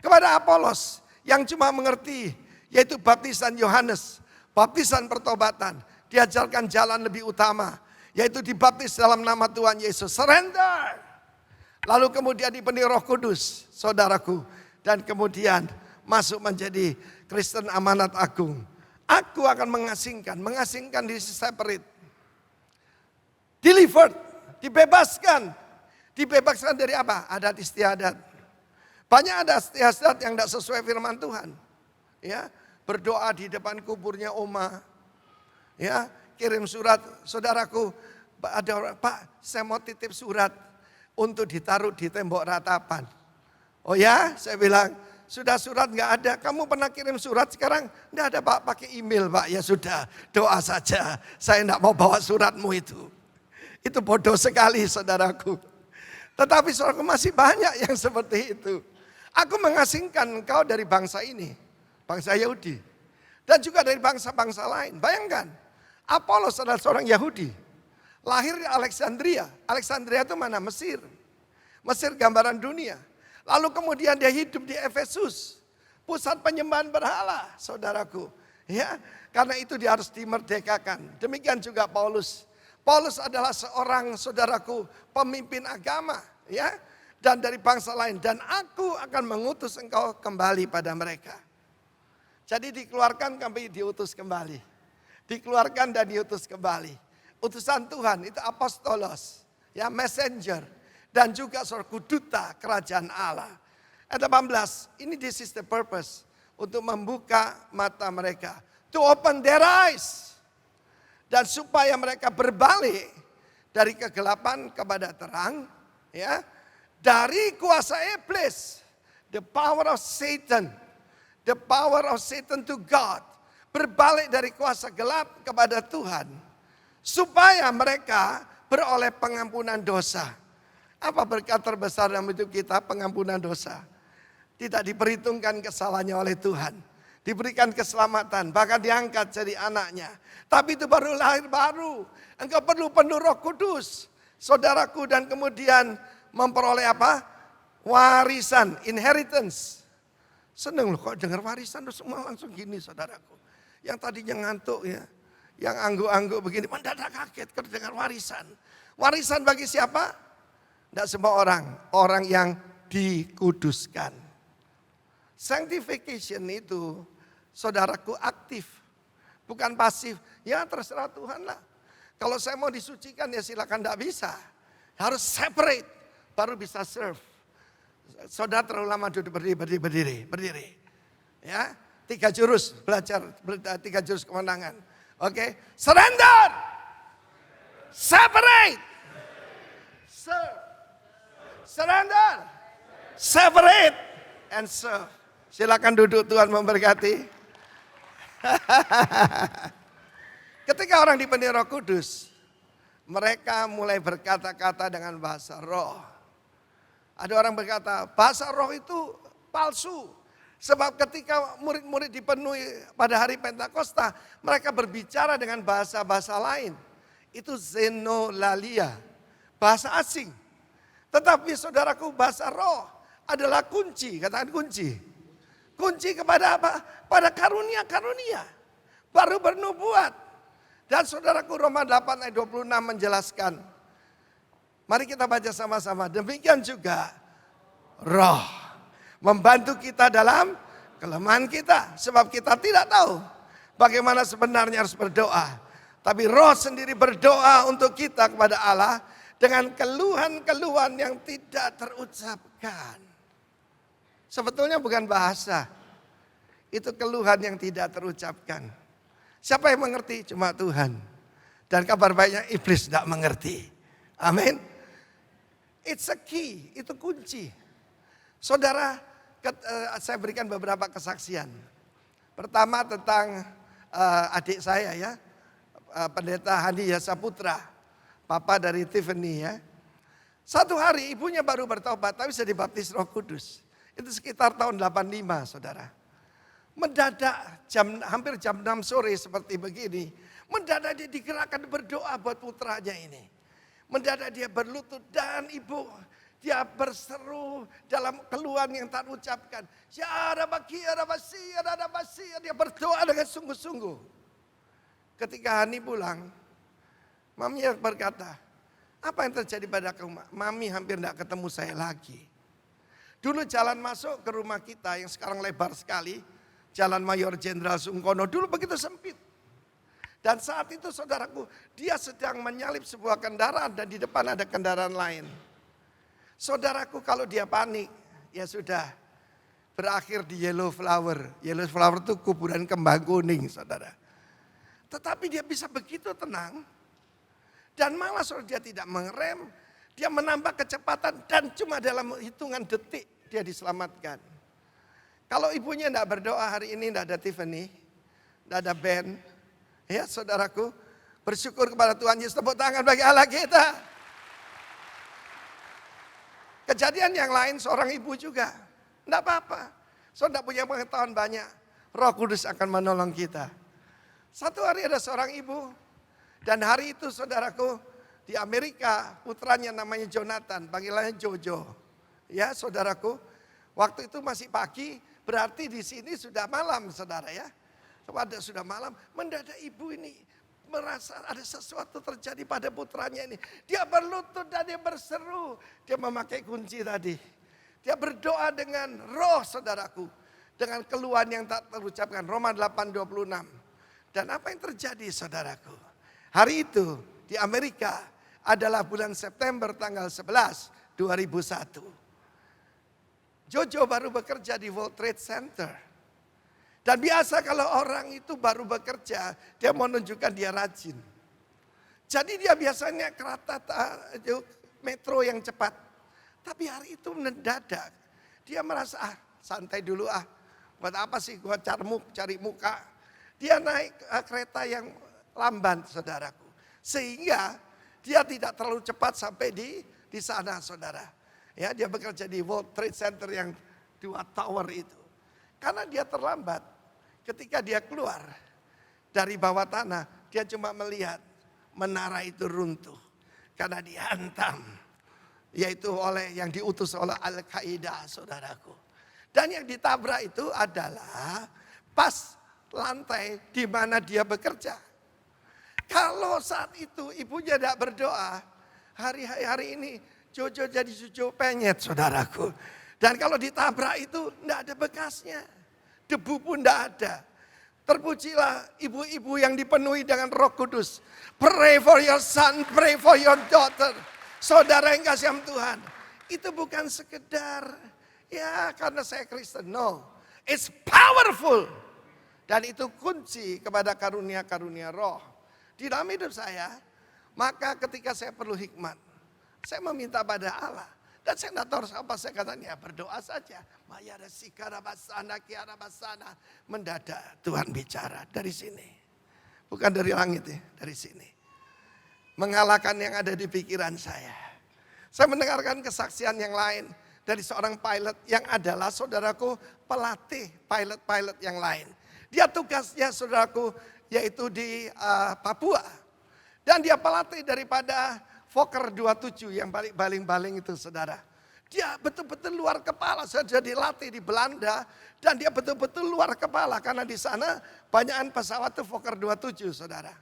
S5: Kepada Apolos yang cuma mengerti yaitu baptisan Yohanes. Baptisan pertobatan. Diajarkan jalan lebih utama. Yaitu dibaptis dalam nama Tuhan Yesus. Surrender. Lalu kemudian dipenuhi Roh Kudus. Saudaraku. Dan kemudian masuk menjadi Kristen Amanat Agung. Aku akan mengasingkan diri separate. Delivered, dibebaskan. Dibebaskan dari apa? Adat istiadat. Banyak adat istiadat yang tidak sesuai firman Tuhan. Ya, berdoa di depan kuburnya Oma. Ya, kirim surat, saudaraku, ada orang, Pak, saya mau titip surat untuk ditaruh di tembok ratapan. Oh ya, saya bilang, sudah surat nggak ada. Kamu pernah kirim surat sekarang? Nggak ada Pak, pakai email Pak. Ya sudah, doa saja. Saya nggak mau bawa suratmu itu. Itu bodoh sekali saudaraku. Tetapi saudaraku masih banyak yang seperti itu. Aku mengasingkan engkau dari bangsa ini. Bangsa Yahudi. Dan juga dari bangsa-bangsa lain. Bayangkan. Apolos adalah seorang Yahudi. Lahir di Alexandria. Alexandria itu mana? Mesir. Mesir gambaran dunia. Lalu kemudian dia hidup di Efesus. Pusat penyembahan berhala saudaraku. Ya, karena itu dia harus dimerdekakan. Demikian juga Paulus. Paulus adalah seorang saudaraku pemimpin agama, ya, dan dari bangsa lain. Dan aku akan mengutus engkau kembali pada mereka. Jadi dikeluarkan kami diutus kembali. Dikeluarkan dan diutus kembali. Utusan Tuhan itu apostolos, ya, messenger, dan juga saudaraku duta kerajaan Allah. Ayat 18, ini this is the purpose, untuk membuka mata mereka. To open their eyes. Dan supaya mereka berbalik dari kegelapan kepada terang, ya, dari kuasa iblis, the power of Satan to God, berbalik dari kuasa gelap kepada Tuhan, supaya mereka beroleh pengampunan dosa. Apa berkat terbesar dalam hidup kita? Pengampunan dosa. Tidak diperhitungkan kesalahannya oleh Tuhan. Diberikan keselamatan, bahkan diangkat jadi anaknya. Tapi itu baru lahir baru. Engkau perlu penuh Roh Kudus, saudaraku, dan kemudian memperoleh apa? Warisan, inheritance. Seneng loh kok dengar warisan, semua langsung gini saudaraku. Yang tadinya ngantuk ya, yang angguk-angguk begini, mendadak kaget kedengar warisan. Warisan bagi siapa? Tidak semua orang, orang yang dikuduskan. Sanctification itu, saudaraku, aktif, bukan pasif. Ya terserah Tuhan lah. Kalau saya mau disucikan ya silakan, tidak bisa. Harus separate, baru bisa serve. Saudara terlalu lama duduk berdiri. Ya, 3 jurus belajar, 3 jurus kemenangan. Oke, surrender, separate, serve, surrender, separate, and serve. Silakan duduk, Tuhan memberkati. Ketika orang dipenuhi Roh Kudus, mereka mulai berkata-kata dengan bahasa roh. Ada orang berkata, bahasa roh itu palsu. Sebab ketika murid-murid dipenuhi pada hari Pentakosta, mereka berbicara dengan bahasa-bahasa lain. Itu xenolalia, bahasa asing. Tetapi saudaraku, bahasa roh adalah kunci, katakan kunci. Kunci kepada apa? Pada karunia-karunia. Baru bernubuat. Dan saudaraku, Roma 8 ayat 26 menjelaskan. Mari kita baca sama-sama. Demikian juga roh membantu kita dalam kelemahan kita. Sebab kita tidak tahu bagaimana sebenarnya harus berdoa. Tapi roh sendiri berdoa untuk kita kepada Allah dengan keluhan-keluhan yang tidak terucapkan. Sebetulnya bukan bahasa. Itu keluhan yang tidak terucapkan. Siapa yang mengerti? Cuma Tuhan. Dan kabar baiknya iblis tidak mengerti. Amin. It's a key, itu kunci. Saudara, saya berikan beberapa kesaksian. Pertama tentang adik saya ya, Pendeta Handi Yasaputra, papa dari Tiffany ya. Satu hari ibunya baru bertobat, tapi sudah dibaptis Roh Kudus. Itu sekitar tahun 85, saudara. Mendadak hampir jam 6 sore seperti begini, mendadak dia digerakkan berdoa buat putranya ini. Mendadak dia berlutut dan ibu dia berseru dalam keluhan yang tak ucapkan. Dia berdoa dengan sungguh-sungguh. Ketika Hani pulang, Mami berkata, apa yang terjadi pada kamu? Mami hampir tidak ketemu saya lagi. Dulu jalan masuk ke rumah kita yang sekarang lebar sekali, Jalan Mayor Jenderal Sungkono, dulu begitu sempit. Dan saat itu saudaraku, dia sedang menyalip sebuah kendaraan dan di depan ada kendaraan lain. Saudaraku, kalau dia panik, ya sudah berakhir di Yellow Flower. Yellow Flower itu kuburan kembang kuning, saudara. Tetapi dia bisa begitu tenang. Dan malah saudara, dia tidak mengerem, dia menambah kecepatan dan cuma dalam hitungan detik dia diselamatkan. Kalau ibunya tidak berdoa hari ini, tidak ada Tiffany, tidak ada band. Ya saudaraku, bersyukur kepada Tuhan Yesus, tepuk tangan bagi Allah kita. Kejadian yang lain seorang ibu juga, tidak apa-apa. Saudara punya pengetahuan banyak, Roh Kudus akan menolong kita. Satu hari ada seorang ibu, dan hari itu saudaraku di Amerika putranya namanya Jonathan, panggilannya Jojo. Ya saudaraku, waktu itu masih pagi, berarti di sini sudah malam saudara ya. Pada sudah malam, mendadak ibu ini merasa ada sesuatu terjadi pada putranya ini. Dia berlutut dan dia berseru. Dia memakai kunci tadi. Dia berdoa dengan roh saudaraku. Dengan keluhan yang tak terucapkan. Roma 8:26. Dan apa yang terjadi saudaraku? Hari itu di Amerika adalah bulan September tanggal 11, 2001. Jojo baru bekerja di World Trade Center. Dan biasa kalau orang itu baru bekerja, dia mau menunjukkan dia rajin. Jadi dia biasanya kereta metro yang cepat. Tapi hari itu mendadak. Dia merasa, santai dulu buat apa sih gua cari muka. Dia naik kereta yang lamban saudaraku. Sehingga dia tidak terlalu cepat sampai di sana saudara. Ya, dia bekerja di World Trade Center yang 2 tower itu. Karena dia terlambat. Ketika dia keluar dari bawah tanah, dia cuma melihat menara itu runtuh. Karena dihantam. Yaitu oleh yang diutus oleh Al-Qaeda, saudaraku. Dan yang ditabrak itu adalah pas lantai di mana dia bekerja. Kalau saat itu ibunya tidak berdoa, hari ini Jojo jadi cucu penyet, saudaraku. Dan kalau ditabrak itu tidak ada bekasnya. Debu pun tidak ada. Terpujilah ibu-ibu yang dipenuhi dengan Roh Kudus. Pray for your son, pray for your daughter. Saudara yang kasih Tuhan. Itu bukan sekedar, ya karena saya Kristen. No, it's powerful. Dan itu kunci kepada karunia-karunia roh. Di dalam hidup saya, maka ketika saya perlu hikmat, saya meminta pada Allah. Dan saya tidak tahu apa, saya katanya berdoa saja. Mendadak Tuhan bicara dari sini. Bukan dari langit ya, dari sini. Mengalahkan yang ada di pikiran saya. Saya mendengarkan kesaksian yang lain dari seorang pilot yang adalah saudaraku pelatih pilot-pilot yang lain. Dia tugasnya saudaraku yaitu di Papua. Dan dia pelatih daripada Fokker 27 yang baling-baling itu saudara. Dia betul-betul luar kepala, sudah dilatih di Belanda. Dan dia betul-betul luar kepala karena di sana banyakan pesawat itu Fokker 27 saudara.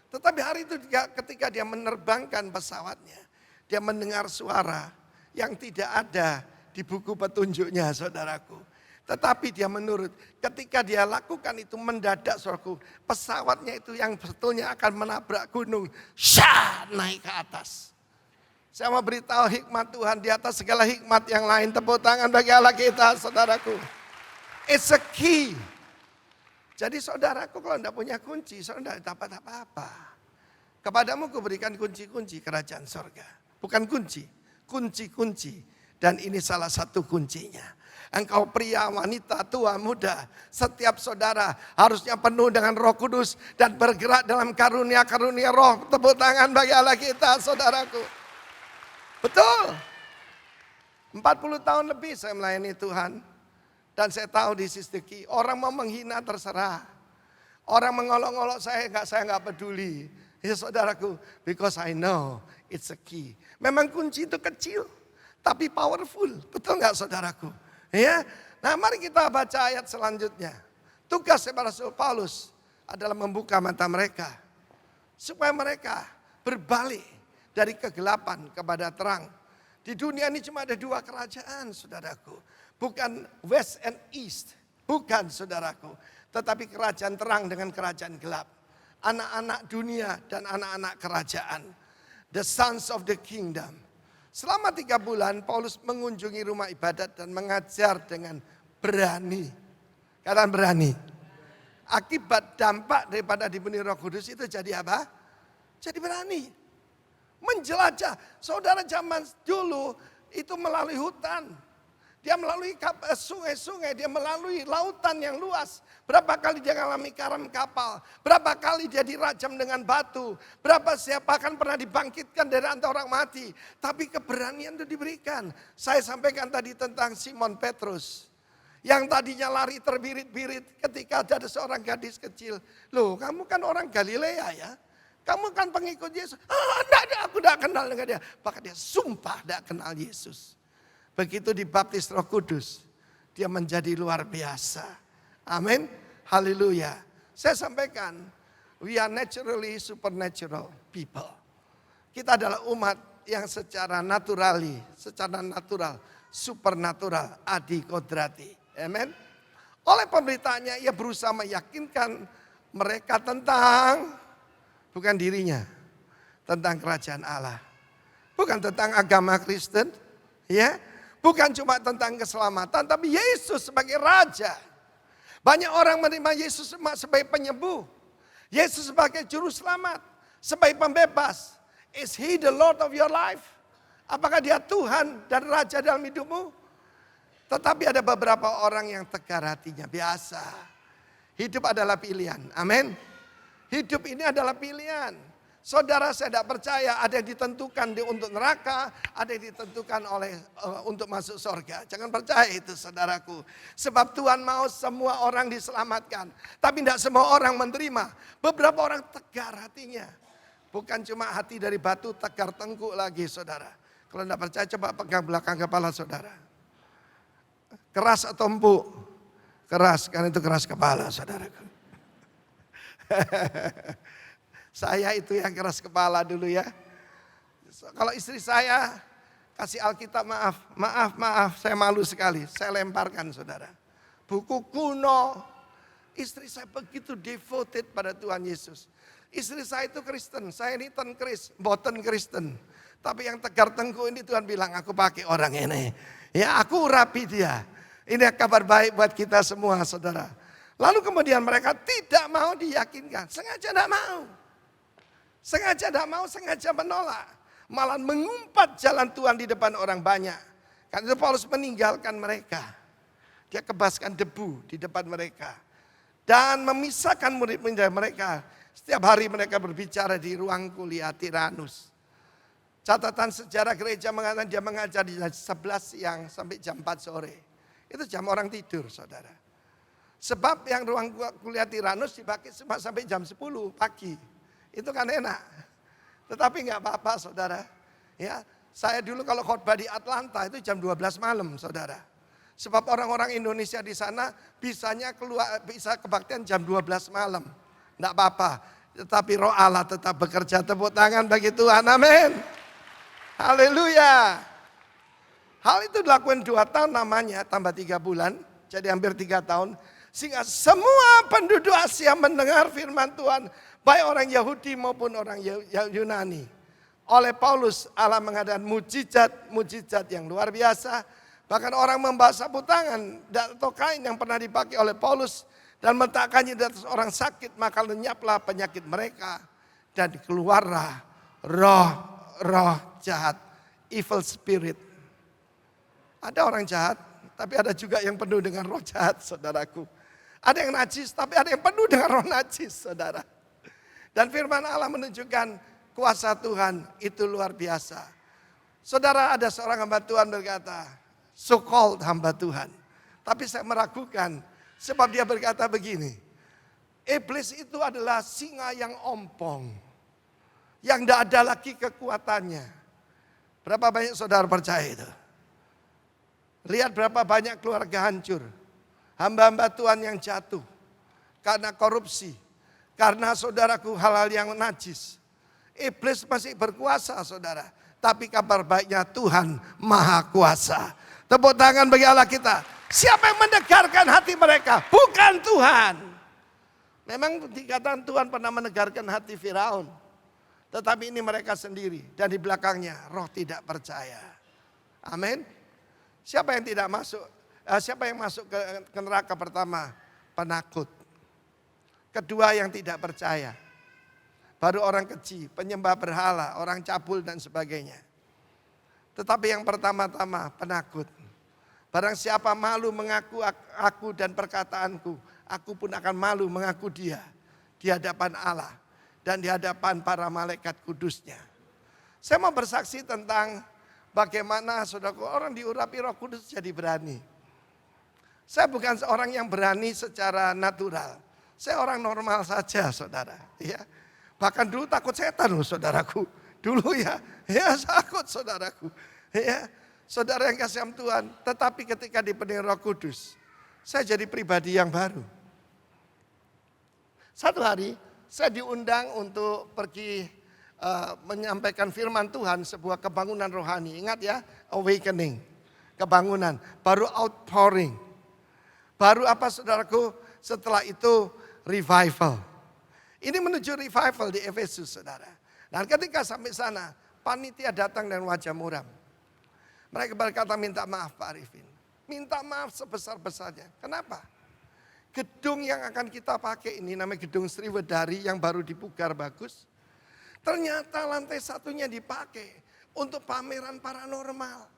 S5: Tetapi hari itu ketika dia menerbangkan pesawatnya, dia mendengar suara yang tidak ada di buku petunjuknya saudaraku. Tetapi dia menurut, ketika dia lakukan itu mendadak saudaraku, pesawatnya itu yang sebetulnya akan menabrak gunung, naik ke atas. Saya mau beritahu hikmat Tuhan di atas segala hikmat yang lain. Tepuk tangan bagi Allah kita saudaraku. It's a key. Jadi saudaraku kalau tidak punya kunci, saudara tidak dapat apa-apa. Kepadamu kuberikan kunci-kunci kerajaan sorga. Bukan kunci, kunci-kunci. Dan ini salah satu kuncinya. Engkau pria, wanita, tua, muda, setiap saudara harusnya penuh dengan Roh Kudus dan bergerak dalam karunia-karunia roh. Tepuk tangan bagi Allah kita, saudaraku. Betul. 40 tahun lebih saya melayani Tuhan. Dan saya tahu di sisi key, orang mau menghina terserah. Orang mengolok-olok saya nggak peduli. Ya saudaraku, because I know it's a key. Memang kunci itu kecil, tapi powerful. Betul nggak saudaraku? Ya, nah mari kita baca ayat selanjutnya. Tugas Rasul Paulus adalah membuka mata mereka. Supaya mereka berbalik dari kegelapan kepada terang. Di dunia ini cuma ada dua kerajaan saudaraku. Bukan west and east. Bukan saudaraku. Tetapi kerajaan terang dengan kerajaan gelap. Anak-anak dunia dan anak-anak kerajaan. The sons of the kingdom. Selama 3 bulan Paulus mengunjungi rumah ibadat dan mengajar dengan berani. Katakan berani. Akibat dampak daripada dipenuhi Roh Kudus itu jadi apa? Jadi berani. Menjelajah. Saudara zaman dulu itu melalui hutan. Dia melalui sungai-sungai, dia melalui lautan yang luas. Berapa kali dia mengalami karam kapal. Berapa kali dia dirajam dengan batu. Berapa siapa kan pernah dibangkitkan dari antara orang mati. Tapi keberanian itu diberikan. Saya sampaikan tadi tentang Simon Petrus. Yang tadinya lari terbirit-birit ketika ada seorang gadis kecil. Loh kamu kan orang Galilea ya. Kamu kan pengikut Yesus. Enggak, aku tidak kenal dengan dia. Bahkan dia sumpah tidak kenal Yesus. Begitu dibaptis Roh Kudus, dia menjadi luar biasa. Amin. Haleluya. Saya sampaikan, we are naturally supernatural people. Kita adalah umat yang secara natural, supernatural, adi kodrati. Amin. Oleh pemberitaannya, ia berusaha meyakinkan mereka tentang, bukan dirinya, tentang kerajaan Allah. Bukan tentang agama Kristen, ya. Bukan cuma tentang keselamatan, tapi Yesus sebagai Raja. Banyak orang menerima Yesus sebagai penyembuh. Yesus sebagai juru selamat, sebagai pembebas. Is He the Lord of your life? Apakah Dia Tuhan dan Raja dalam hidupmu? Tetapi ada beberapa orang yang tegar hatinya, biasa. Hidup adalah pilihan, amin. Hidup ini adalah pilihan. Saudara saya tidak percaya ada yang ditentukan untuk neraka, ada yang ditentukan untuk masuk surga. Jangan percaya itu saudaraku. Sebab Tuhan mau semua orang diselamatkan. Tapi tidak semua orang menerima. Beberapa orang tegar hatinya. Bukan cuma hati dari batu, tegar tengkuk lagi saudara. Kalau tidak percaya coba pegang belakang kepala saudara. Keras atau empuk? Keras, karena itu keras kepala saudaraku. Saya itu yang keras kepala dulu ya. Kalau istri saya kasih Alkitab, maaf, saya malu sekali. Saya lemparkan saudara. Buku kuno. Istri saya begitu devoted pada Tuhan Yesus. Istri saya itu Kristen, saya ini boten Kristen. Tapi yang tegar tengku ini Tuhan bilang, aku pakai orang ini. Ya, aku urapi dia. Ini kabar baik buat kita semua saudara. Lalu kemudian mereka tidak mau diyakinkan. Sengaja tidak mau. Sengaja menolak. Malah mengumpat jalan Tuhan di depan orang banyak. Karena itu Paulus meninggalkan mereka. Dia kebaskan debu di depan mereka. Dan memisahkan murid-murid mereka. Setiap hari mereka berbicara di ruang kuliah Tiranus. Catatan sejarah gereja mengatakan dia mengajar di jam 11 siang sampai jam 4 sore. Itu jam orang tidur saudara. Sebab yang ruang kuliah Tiranus dipakai sampai jam 10 pagi. Itu kan enak. Tetapi nggak apa-apa saudara. Ya, saya dulu kalau khotbah di Atlanta itu jam 12 malam saudara. Sebab orang-orang Indonesia di sana bisa kebaktian jam 12 malam. Tidak apa-apa. Tetapi roh Allah tetap bekerja. Tepuk tangan bagi Tuhan. Amin. Haleluya. Hal itu dilakukan 2 tahun namanya. Tambah 3 bulan. Jadi hampir 3 tahun. Sehingga semua penduduk Asia mendengar firman Tuhan. Baik orang Yahudi maupun orang Yunani. Oleh Paulus Allah mengadakan mujizat yang luar biasa. Bahkan orang membawa sapu tangan atau kain yang pernah dipakai oleh Paulus dan meletakkannya di atas orang sakit, maka lenyaplah penyakit mereka dan keluarlah roh jahat, evil spirit. Ada orang jahat, tapi ada juga yang penuh dengan roh jahat, saudaraku. Ada yang najis, tapi ada yang penuh dengan roh najis, saudara. Dan firman Allah menunjukkan kuasa Tuhan itu luar biasa. Saudara, ada seorang hamba Tuhan berkata, so called hamba Tuhan. Tapi saya meragukan sebab dia berkata begini. Iblis itu adalah singa yang ompong. Yang tidak ada lagi kekuatannya. Berapa banyak saudara percaya itu? Lihat berapa banyak keluarga hancur. Hamba-hamba Tuhan yang jatuh. Karena korupsi. Karena saudaraku hal-hal yang najis. Iblis masih berkuasa saudara. Tapi kabar baiknya Tuhan Maha Kuasa. Tepuk tangan bagi Allah kita. Siapa yang menegarkan hati mereka? Bukan Tuhan. Memang dikatakan Tuhan pernah menegarkan hati Firaun. Tetapi ini mereka sendiri. Dan di belakangnya roh tidak percaya. Amin. Siapa yang tidak masuk? Siapa yang masuk ke neraka pertama? Penakut. Kedua yang tidak percaya. Baru orang keji, penyembah berhala, orang cabul dan sebagainya. Tetapi yang pertama-tama penakut. Barang siapa malu mengaku aku dan perkataanku, aku pun akan malu mengaku dia di hadapan Allah dan di hadapan para malaikat kudusnya. Saya mau bersaksi tentang bagaimana saudaraku orang diurapi Roh Kudus jadi berani. Saya bukan seorang yang berani secara natural. Saya orang normal saja saudara. Ya. Bahkan dulu takut setan loh saudaraku. Dulu ya takut saudaraku. Ya. Saudara yang kasih Tuhan, tetapi ketika dipenuhi Roh Kudus, saya jadi pribadi yang baru. Satu hari saya diundang untuk pergi menyampaikan firman Tuhan, sebuah kebangunan rohani. Ingat ya, awakening, kebangunan, baru outpouring. Baru apa saudaraku? Setelah itu revival. Ini menuju revival di Efesus saudara. Dan ketika sampai sana, panitia datang dengan wajah muram. Mereka berkata minta maaf Pak Arifin. Minta maaf sebesar-besarnya. Kenapa? Gedung yang akan kita pakai ini namanya gedung Sriwedari yang baru dipugar bagus. Ternyata lantai satunya dipakai untuk pameran paranormal.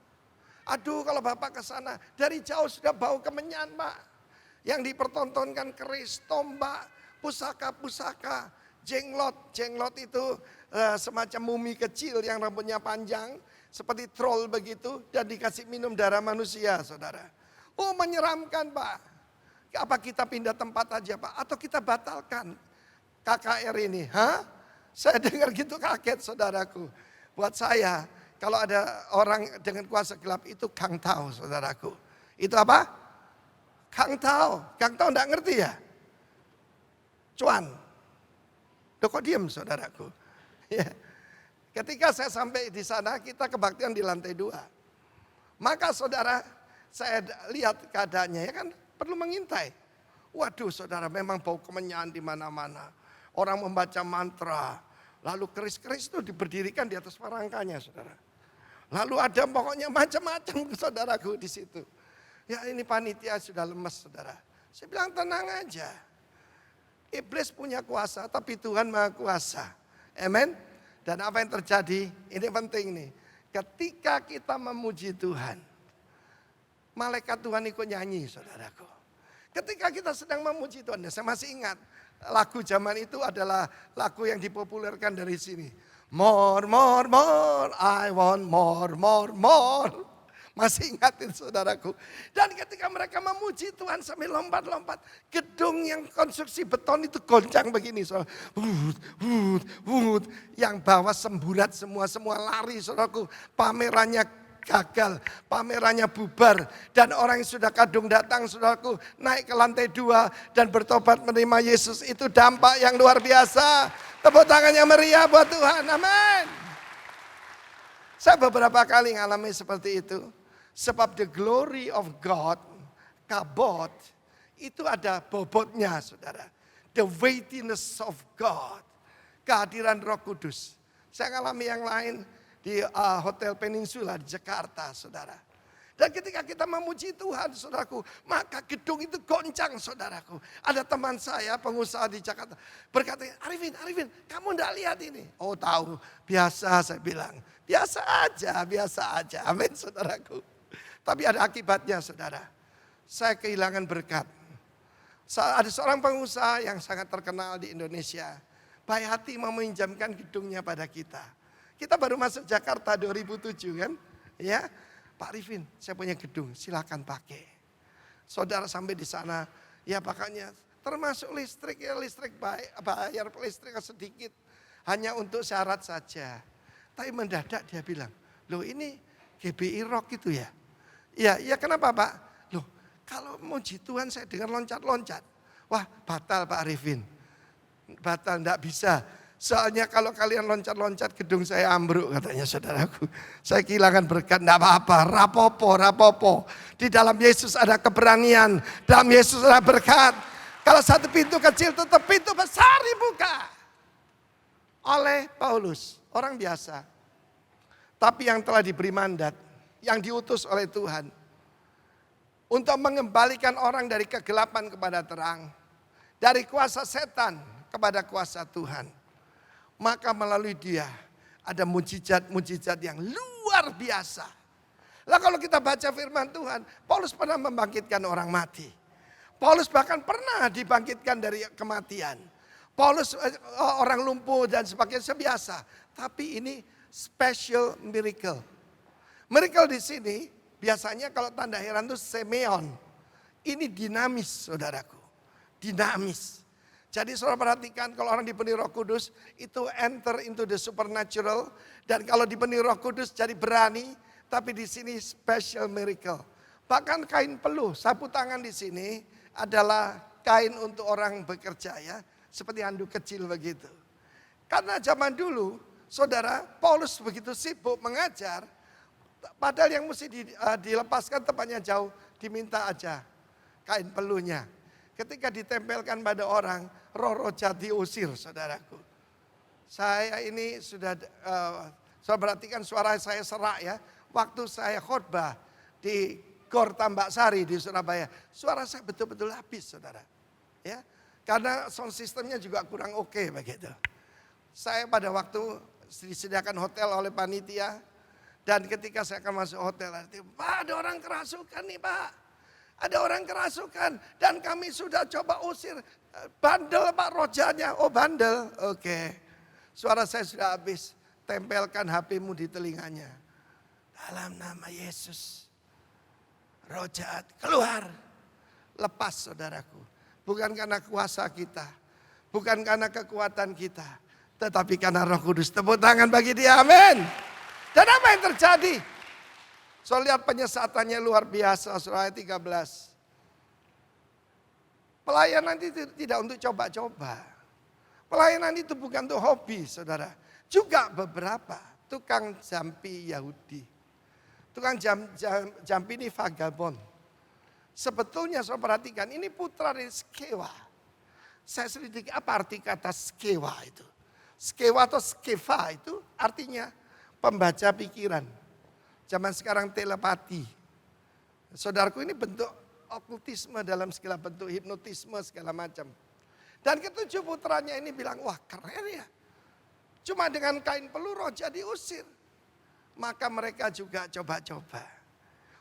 S5: Aduh kalau Bapak ke sana dari jauh sudah bau kemenyan Pak. Yang dipertontonkan keris, tombak, pusaka-pusaka, jenglot. Jenglot itu semacam mumi kecil yang rambutnya panjang. Seperti troll begitu dan dikasih minum darah manusia saudara. Oh menyeramkan Pak. Apa kita pindah tempat aja Pak? Atau kita batalkan KKR ini? Hah? Saya dengar gitu kaget saudaraku. Buat saya kalau ada orang dengan kuasa gelap itu Kang Tao saudaraku. Itu apa? Kang Tao. Kang Tao enggak ngerti ya? Cuan. Loh kok diem saudaraku? Ya. Ketika saya sampai di sana, kita kebaktian di lantai 2. Maka saudara, saya lihat keadaannya, ya kan perlu mengintai. Waduh saudara, memang bau kemenyan di mana-mana. Orang membaca mantra, lalu keris-keris itu diberdirikan di atas perangkanya saudara. Lalu ada pokoknya macam-macam saudaraku di situ. Ya ini panitia sudah lemes saudara. Saya bilang tenang aja. Iblis punya kuasa, tapi Tuhan Maha Kuasa. Amen. Dan apa yang terjadi, ini penting nih. Ketika kita memuji Tuhan, malaikat Tuhan ikut nyanyi saudaraku. Ketika kita sedang memuji Tuhan, saya masih ingat lagu zaman itu adalah lagu yang dipopulerkan dari sini. More, more, more, I want more, more, more. Masih ingat itu saudaraku. Dan ketika mereka memuji Tuhan sambil lompat-lompat. Gedung yang konstruksi beton itu goncang begini. Yang bawah semburat semua lari saudaraku. Pamerannya gagal, pamerannya bubar. Dan orang yang sudah kadung datang saudaraku naik ke lantai 2 dan bertobat menerima Yesus. Itu dampak yang luar biasa. Tepuk tangan yang meriah buat Tuhan, amin. Saya beberapa kali ngalami seperti itu. Sebab the glory of God, kabot, itu ada bobotnya saudara. The weightiness of God, kehadiran Roh Kudus. Saya ngalami yang lain di Hotel Peninsula di Jakarta saudara. Dan ketika kita memuji Tuhan saudaraku, maka gedung itu goncang saudaraku. Ada teman saya pengusaha di Jakarta berkata, Arifin kamu enggak lihat ini? Oh tahu, biasa saya bilang. Biasa aja, amin saudaraku. Tapi ada akibatnya saudara. Saya kehilangan berkat. Ada seorang pengusaha yang sangat terkenal di Indonesia. Baik hati mau meminjamkan gedungnya pada kita. Kita baru masuk Jakarta 2007 kan. Ya, Pak Arifin saya punya gedung silakan pakai. Saudara sampai di sana. Ya makanya termasuk listrik ya listrik bayar listrik sedikit. Hanya untuk syarat saja. Tapi mendadak dia bilang. Loh ini GBI Rock itu ya. Ya kenapa Pak? Loh kalau muji Tuhan saya dengar loncat-loncat. Wah batal Pak Arifin. Batal enggak bisa. Soalnya kalau kalian loncat-loncat gedung saya ambruk katanya saudaraku. Saya kehilangan berkat enggak apa-apa. Rapopo. Di dalam Yesus ada keberanian. Dalam Yesus ada berkat. Kalau satu pintu kecil tutup pintu besar dibuka. Oleh Paulus. Orang biasa. Tapi yang telah diberi mandat. Yang diutus oleh Tuhan. Untuk mengembalikan orang dari kegelapan kepada terang. Dari kuasa setan kepada kuasa Tuhan. Maka melalui dia ada mujizat-mujizat yang luar biasa. Lah kalau kita baca firman Tuhan, Paulus pernah membangkitkan orang mati. Paulus bahkan pernah dibangkitkan dari kematian. Paulus orang lumpuh dan sebagainya biasa. Tapi ini special miracle. Miracle di sini biasanya kalau tanda heran itu semeon. Ini dinamis saudaraku. Dinamis. Jadi saudara perhatikan kalau orang dipenuhi Roh Kudus itu enter into the supernatural. Dan kalau dipenuhi Roh Kudus jadi berani. Tapi di sini special miracle. Bahkan kain peluh, sapu tangan di sini adalah kain untuk orang bekerja ya. Seperti handuk kecil begitu. Karena zaman dulu saudara Paulus begitu sibuk mengajar. Padahal yang mesti dilepaskan tempatnya jauh, diminta aja kain peluhnya. Ketika ditempelkan pada orang, roh-roh jahat diusir saudaraku. Saya ini sudah, saya perhatikan suara saya serak ya. Waktu saya khotbah di Gor Tambak Sari di Surabaya, suara saya betul-betul habis saudara. Ya, karena sound systemnya juga kurang oke begitu. Saya pada waktu disediakan hotel oleh panitia. Dan ketika saya akan masuk hotel, Pak ada orang kerasukan nih Pak. Ada orang kerasukan dan kami sudah coba usir. Bandel Pak rojanya, oh bandel. Oke. Suara saya sudah habis. Tempelkan HP-mu di telinganya. Dalam nama Yesus. Roh jahat keluar. Lepas saudaraku. Bukan karena kuasa kita. Bukan karena kekuatan kita. Tetapi karena Roh Kudus. Tepuk tangan bagi dia, amin. Dan apa yang terjadi? So lihat penyesatannya luar biasa, surah 13. Pelayanan itu tidak untuk coba-coba. Pelayanan itu bukan untuk hobi, saudara. Juga beberapa tukang jampi Yahudi. Tukang jampi ini vagabond. Sebetulnya saya perhatikan, ini putra dari Skewa. Saya selidiki apa arti kata Skewa itu. Skewa atau Skeva itu artinya pembaca pikiran. Zaman sekarang telepati. Saudaraku, ini bentuk okultisme dalam segala bentuk, hipnotisme segala macam. Dan ketujuh putranya ini bilang, wah keren ya. Cuma dengan kain peluru jadi usir. Maka mereka juga coba-coba.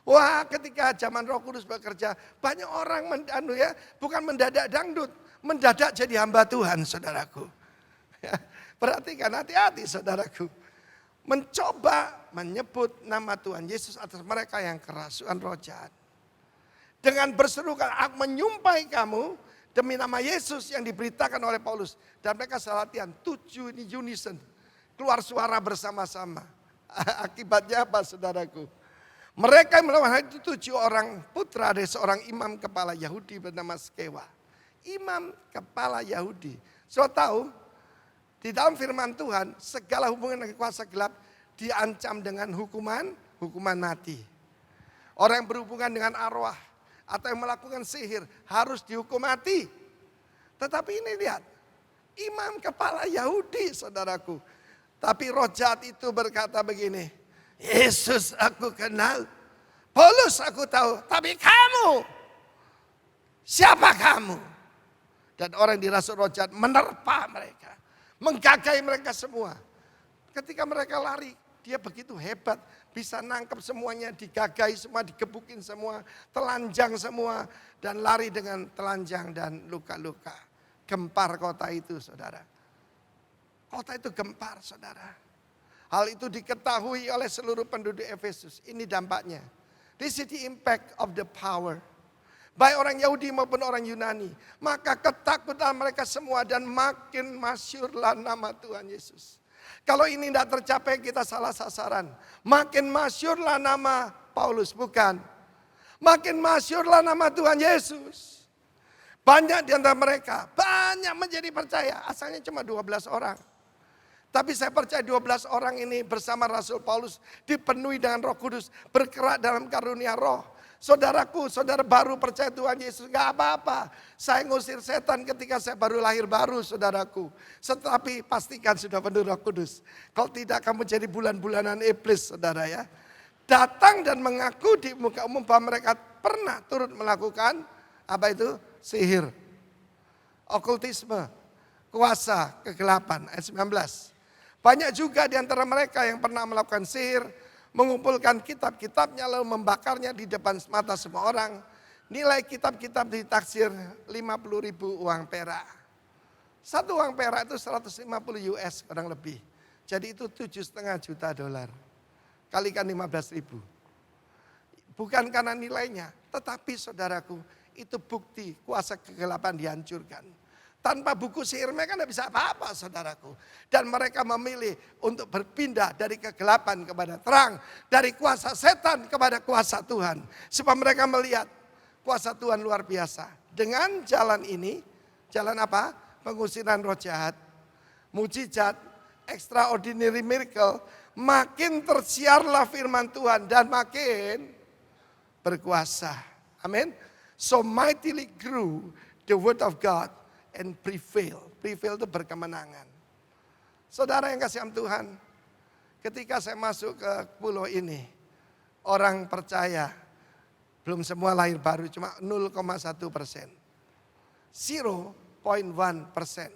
S5: Wah, ketika zaman Roh Kudus bekerja, banyak orang bukan mendadak dangdut, mendadak jadi hamba Tuhan, saudaraku. Ya, perhatikan, hati-hati saudaraku. Mencoba menyebut nama Tuhan Yesus atas mereka yang kerasukan roh jahat. Dengan berseru, aku menyumpahi kamu demi nama Yesus yang diberitakan oleh Paulus. Dan mereka selatihan 7 ini unison. Keluar suara bersama-sama. Akibatnya apa saudaraku? Mereka yang melawan hal itu 7 orang putra dari seorang imam kepala Yahudi bernama Skewa. Imam kepala Yahudi. So tahu di dalam firman Tuhan segala hubungan dengan kuasa gelap diancam dengan hukuman mati. Orang yang berhubungan dengan arwah atau yang melakukan sihir harus dihukum mati. Tetapi ini lihat, imam kepala Yahudi saudaraku. Tapi roh jahat itu berkata begini, Yesus aku kenal, Paulus aku tahu, tapi kamu, siapa kamu? Dan orang yang dirasuk roh jahat menerpa mereka, menggagai mereka semua. Ketika mereka lari, dia begitu hebat, bisa nangkep semuanya, digagai semua, digebukin semua, telanjang semua, dan lari dengan telanjang dan luka-luka. Gempar kota itu saudara. Kota itu gempar saudara. Hal itu diketahui oleh seluruh penduduk Efesus. Ini dampaknya. This is the impact of the power. Baik orang Yahudi maupun orang Yunani. Maka ketakutan mereka semua dan makin masyhurlah nama Tuhan Yesus. Kalau ini tidak tercapai kita salah sasaran. Makin masyhurlah nama Paulus, bukan. Makin masyhurlah nama Tuhan Yesus. Banyak di antara mereka, banyak menjadi percaya. Asalnya cuma 12 orang. Tapi saya percaya 12 orang ini bersama Rasul Paulus dipenuhi dengan Roh Kudus, bergerak dalam karunia Roh. Saudaraku, saudara baru percaya Tuhan Yesus, gak apa-apa. Saya ngusir setan ketika saya baru lahir baru, saudaraku. Tetapi pastikan sudah penuh Roh Kudus. Kalau tidak kamu jadi bulan-bulanan iblis, saudara ya. Datang dan mengaku di muka umum bahwa mereka pernah turut melakukan apa itu? Sihir, okultisme, kuasa kegelapan. Ayat 19. Banyak juga di antara mereka yang pernah melakukan sihir, mengumpulkan kitab-kitabnya lalu membakarnya di depan mata semua orang. Nilai kitab-kitab ditaksir 50.000 uang perak. Satu uang perak itu 150 US kurang lebih. Jadi itu 7,5 juta dolar. Kalikan 15.000. Bukan karena nilainya, tetapi saudaraku, itu bukti kuasa kegelapan dihancurkan. Tanpa buku sihir mereka tidak bisa apa-apa saudaraku. Dan mereka memilih untuk berpindah dari kegelapan kepada terang. Dari kuasa setan kepada kuasa Tuhan. Supaya mereka melihat kuasa Tuhan luar biasa. Dengan jalan ini, jalan apa? Pengusiran roh jahat, mujizat, extraordinary miracle. Makin tersiarlah firman Tuhan dan makin berkuasa. Amin. So mightily grew the word of God and prevail. Prevail itu berkemenangan. Saudara yang kasih Tuhan, ketika saya masuk ke pulau ini, orang percaya, belum semua lahir baru, cuma 0,1%. 0,1%.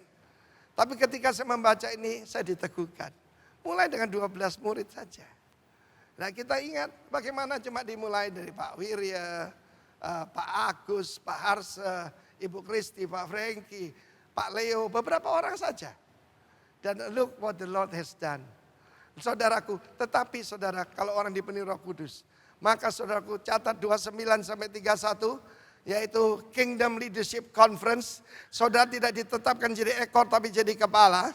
S5: Tapi ketika saya membaca ini, saya diteguhkan. Mulai dengan 12 murid saja. Nah kita ingat bagaimana cuma dimulai dari Pak Wirya, Pak Agus, Pak Harse, Ibu Kristi, Pak Franky, Pak Leo, beberapa orang saja. Dan look what the Lord has done. Saudaraku, tetapi saudara kalau orang dipenuhi Roh Kudus, maka saudaraku catat 29 sampai 31, yaitu Kingdom Leadership Conference. Saudara tidak ditetapkan jadi ekor tapi jadi kepala.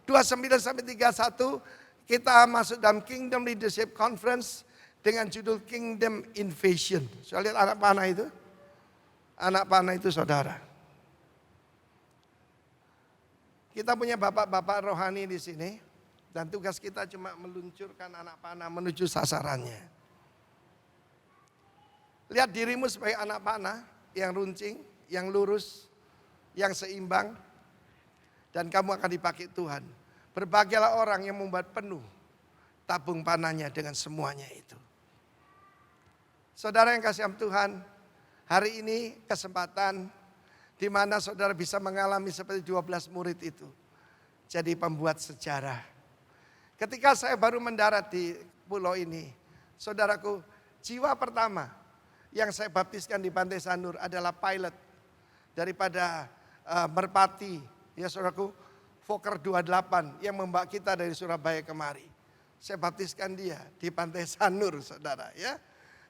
S5: 29 sampai 31 kita masuk dalam Kingdom Leadership Conference dengan judul Kingdom Invasion. Saya lihat anak panah itu. Anak panah itu saudara. Kita punya bapak-bapak rohani di sini. Dan tugas kita cuma meluncurkan anak panah menuju sasarannya. Lihat dirimu sebagai anak panah yang runcing, yang lurus, yang seimbang. Dan kamu akan dipakai Tuhan. Berbahagialah orang yang membuat penuh tabung panahnya dengan semuanya itu. Saudara yang kasih Tuhan, hari ini kesempatan di mana saudara bisa mengalami seperti 12 murid itu. Jadi pembuat sejarah. Ketika saya baru mendarat di pulau ini, saudaraku, jiwa pertama yang saya baptiskan di Pantai Sanur adalah pilot daripada Merpati, ya saudaraku, Fokker 28 yang membawa kita dari Surabaya kemari. Saya baptiskan dia di Pantai Sanur, saudara, ya.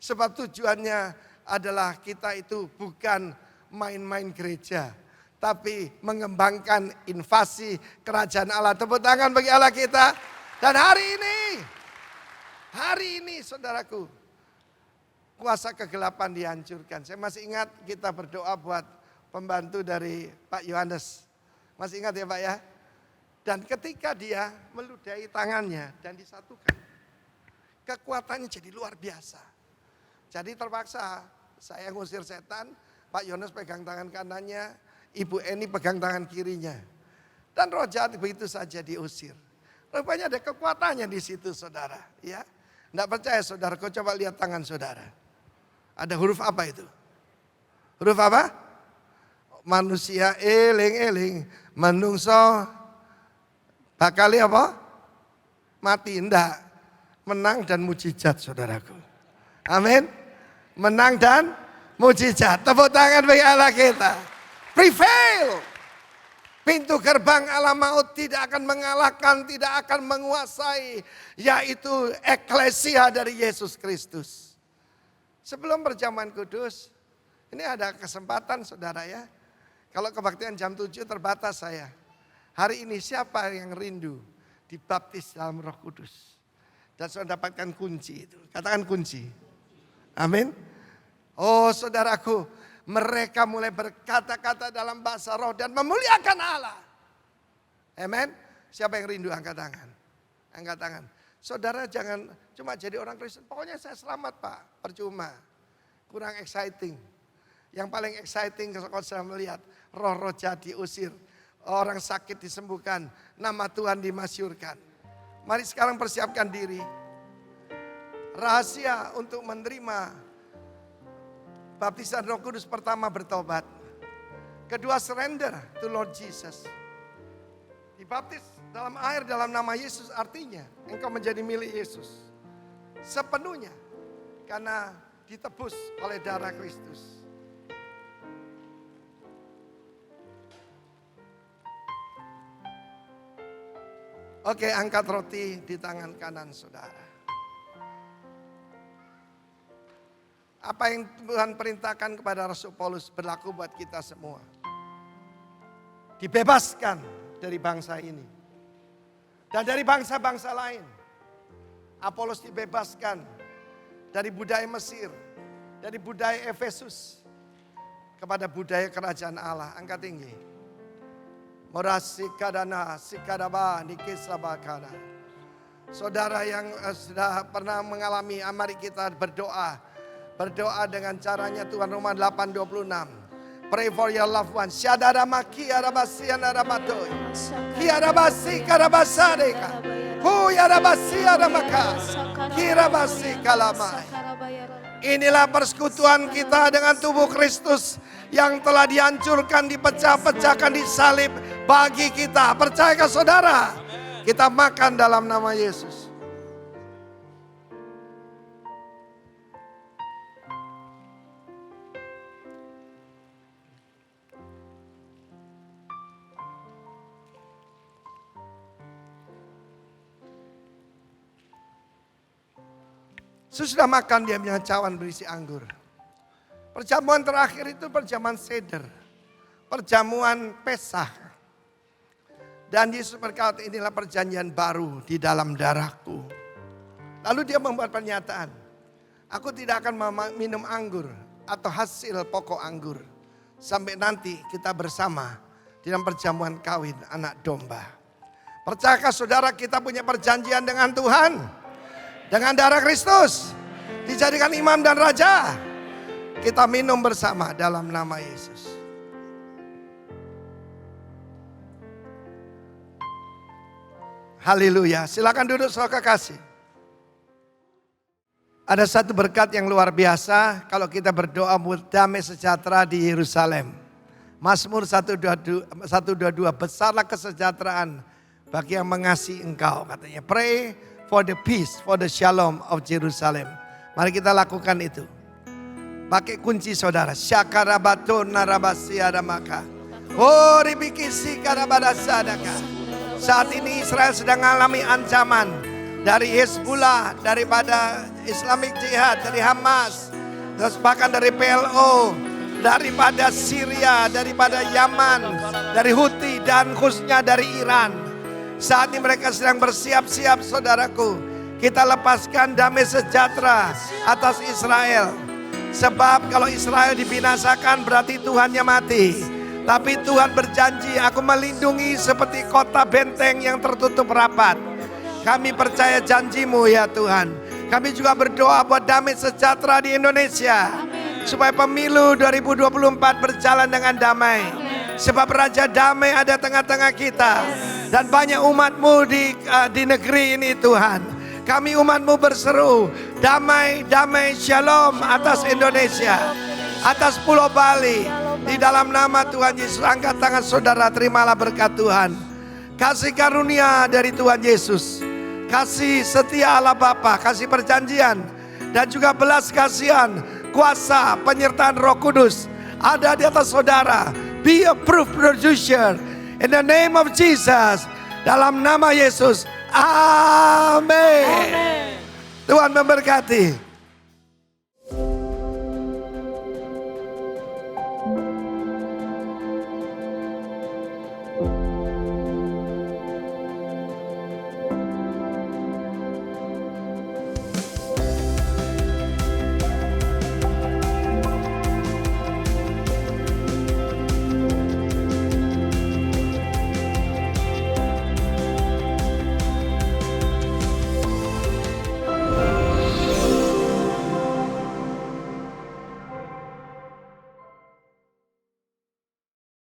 S5: Sebab tujuannya adalah kita itu bukan main-main gereja, tapi mengembangkan invasi kerajaan Allah. Tepuk tangan bagi Allah kita. Dan hari ini saudaraku, kuasa kegelapan dihancurkan. Saya masih ingat kita berdoa buat pembantu dari Pak Yohanes. Masih ingat ya Pak ya? Dan ketika dia meludahi tangannya dan disatukan, kekuatannya jadi luar biasa. Jadi terpaksa saya ngusir setan, Pak Yohanes pegang tangan kanannya, Ibu Eni pegang tangan kirinya. Dan roh jahat begitu saja diusir. Rupanya ada kekuatannya di situ saudara. Ya, nggak percaya saudara, kau coba lihat tangan saudara. Ada huruf apa itu? Huruf apa? Manusia eling-eling, menungso bakali apa? Mati, enggak. Menang dan mujizat saudaraku. Amin. Menang dan mujizat. Tepuk tangan bagi Allah kita. Prevail. Pintu gerbang alam maut tidak akan mengalahkan, tidak akan menguasai, yaitu eklesia dari Yesus Kristus. Sebelum perjamuan kudus, ini ada kesempatan saudara ya. Kalau kebaktian jam 7 terbatas saya. Hari ini siapa yang rindu dibaptis dalam Roh Kudus? Dan saudara dapatkan kunci itu. Katakan kunci. Amin. Oh saudaraku, mereka mulai berkata-kata dalam bahasa roh dan memuliakan Allah. Amin. Siapa yang rindu angkat tangan? Angkat tangan. Saudara jangan cuma jadi orang Kristen. Pokoknya saya selamat Pak. Percuma. Kurang exciting. Yang paling exciting kalau saya melihat roh-roh jahat diusir. Orang sakit disembuhkan. Nama Tuhan dimasyurkan. Mari sekarang persiapkan diri. Rahasia untuk menerima baptisan Roh Kudus pertama bertobat. Kedua surrender to Lord Jesus. Dibaptis dalam air dalam nama Yesus artinya engkau menjadi milik Yesus. Sepenuhnya karena ditebus oleh darah Kristus. Oke, angkat roti di tangan kanan saudara. Apa yang Tuhan perintahkan kepada Rasul Paulus berlaku buat kita semua. Dibebaskan dari bangsa ini. Dan dari bangsa-bangsa lain. Apolos dibebaskan dari budaya Mesir. Dari budaya Efesus. Kepada budaya kerajaan Allah. Angkat tinggi. Morasikadana sikadaba nikisabakana. Saudara yang sudah pernah mengalami, mari kita berdoa. Berdoa dengan caranya Tuhan. Roma 8:26. Pray for your loved ones. Syadaramaki arabasi anarabatoi. Kiarabasi karabasadeka. Hu yarabasi aramaka. Kirabasi kalamai. Inilah persekutuan kita dengan tubuh Kristus yang telah dihancurkan, dipecah-pecahkan, disalib bagi kita. Percayakah saudara? Kita makan dalam nama Yesus. Sesudah makan dia punya cawan berisi anggur. Perjamuan terakhir itu perjamuan seder. Perjamuan Pesah. Dan Yesus berkata, inilah perjanjian baru di dalam darahku. Lalu dia membuat pernyataan. Aku tidak akan minum anggur atau hasil pokok anggur. Sampai nanti kita bersama di dalam perjamuan kawin anak domba. Percayakah saudara kita punya perjanjian dengan Tuhan? Dengan darah Kristus. Dijadikan imam dan raja. Kita minum bersama dalam nama Yesus. Haleluya. Silakan duduk saudara kasih. Ada satu berkat yang luar biasa kalau kita berdoa buat damai sejahtera di Yerusalem. Mazmur 122, besarlah kesejahteraan bagi yang mengasihi engkau, katanya. Pray for the peace, for the shalom of Jerusalem. Mari kita lakukan itu. Pakai kunci saudara. Syakarabato narabasiadamaka. Oh ribikisi karabadasadaka. Saat ini Israel sedang mengalami ancaman dari Hezbollah, daripada Islamic Jihad, dari Hamas, terus bahkan dari PLO, daripada Syria, daripada Yaman, dari Houthi, dan khususnya dari Iran. Saat ini mereka sedang bersiap-siap, saudaraku. Kita lepaskan damai sejahtera atas Israel. Sebab kalau Israel dibinasakan berarti Tuhannya mati. Tapi Tuhan berjanji, aku melindungi seperti kota benteng yang tertutup rapat. Kami percaya janjimu ya Tuhan. Kami juga berdoa buat damai sejahtera di Indonesia. Supaya pemilu 2024 berjalan dengan damai. Sebab Raja Damai ada tengah-tengah kita. Dan banyak umatmu di negeri ini Tuhan. Kami umatmu berseru, damai, damai, shalom atas Indonesia. Atas Pulau Bali. Di dalam nama Tuhan Yesus, angkat tangan saudara, terimalah berkat Tuhan. Kasih karunia dari Tuhan Yesus. Kasih setia Allah Bapa, kasih perjanjian. Dan juga belas kasihan, kuasa, penyertaan Roh Kudus. Ada di atas saudara. Be a proof producer. In the name of Jesus. Dalam nama Yesus. Amin. Tuhan memberkati.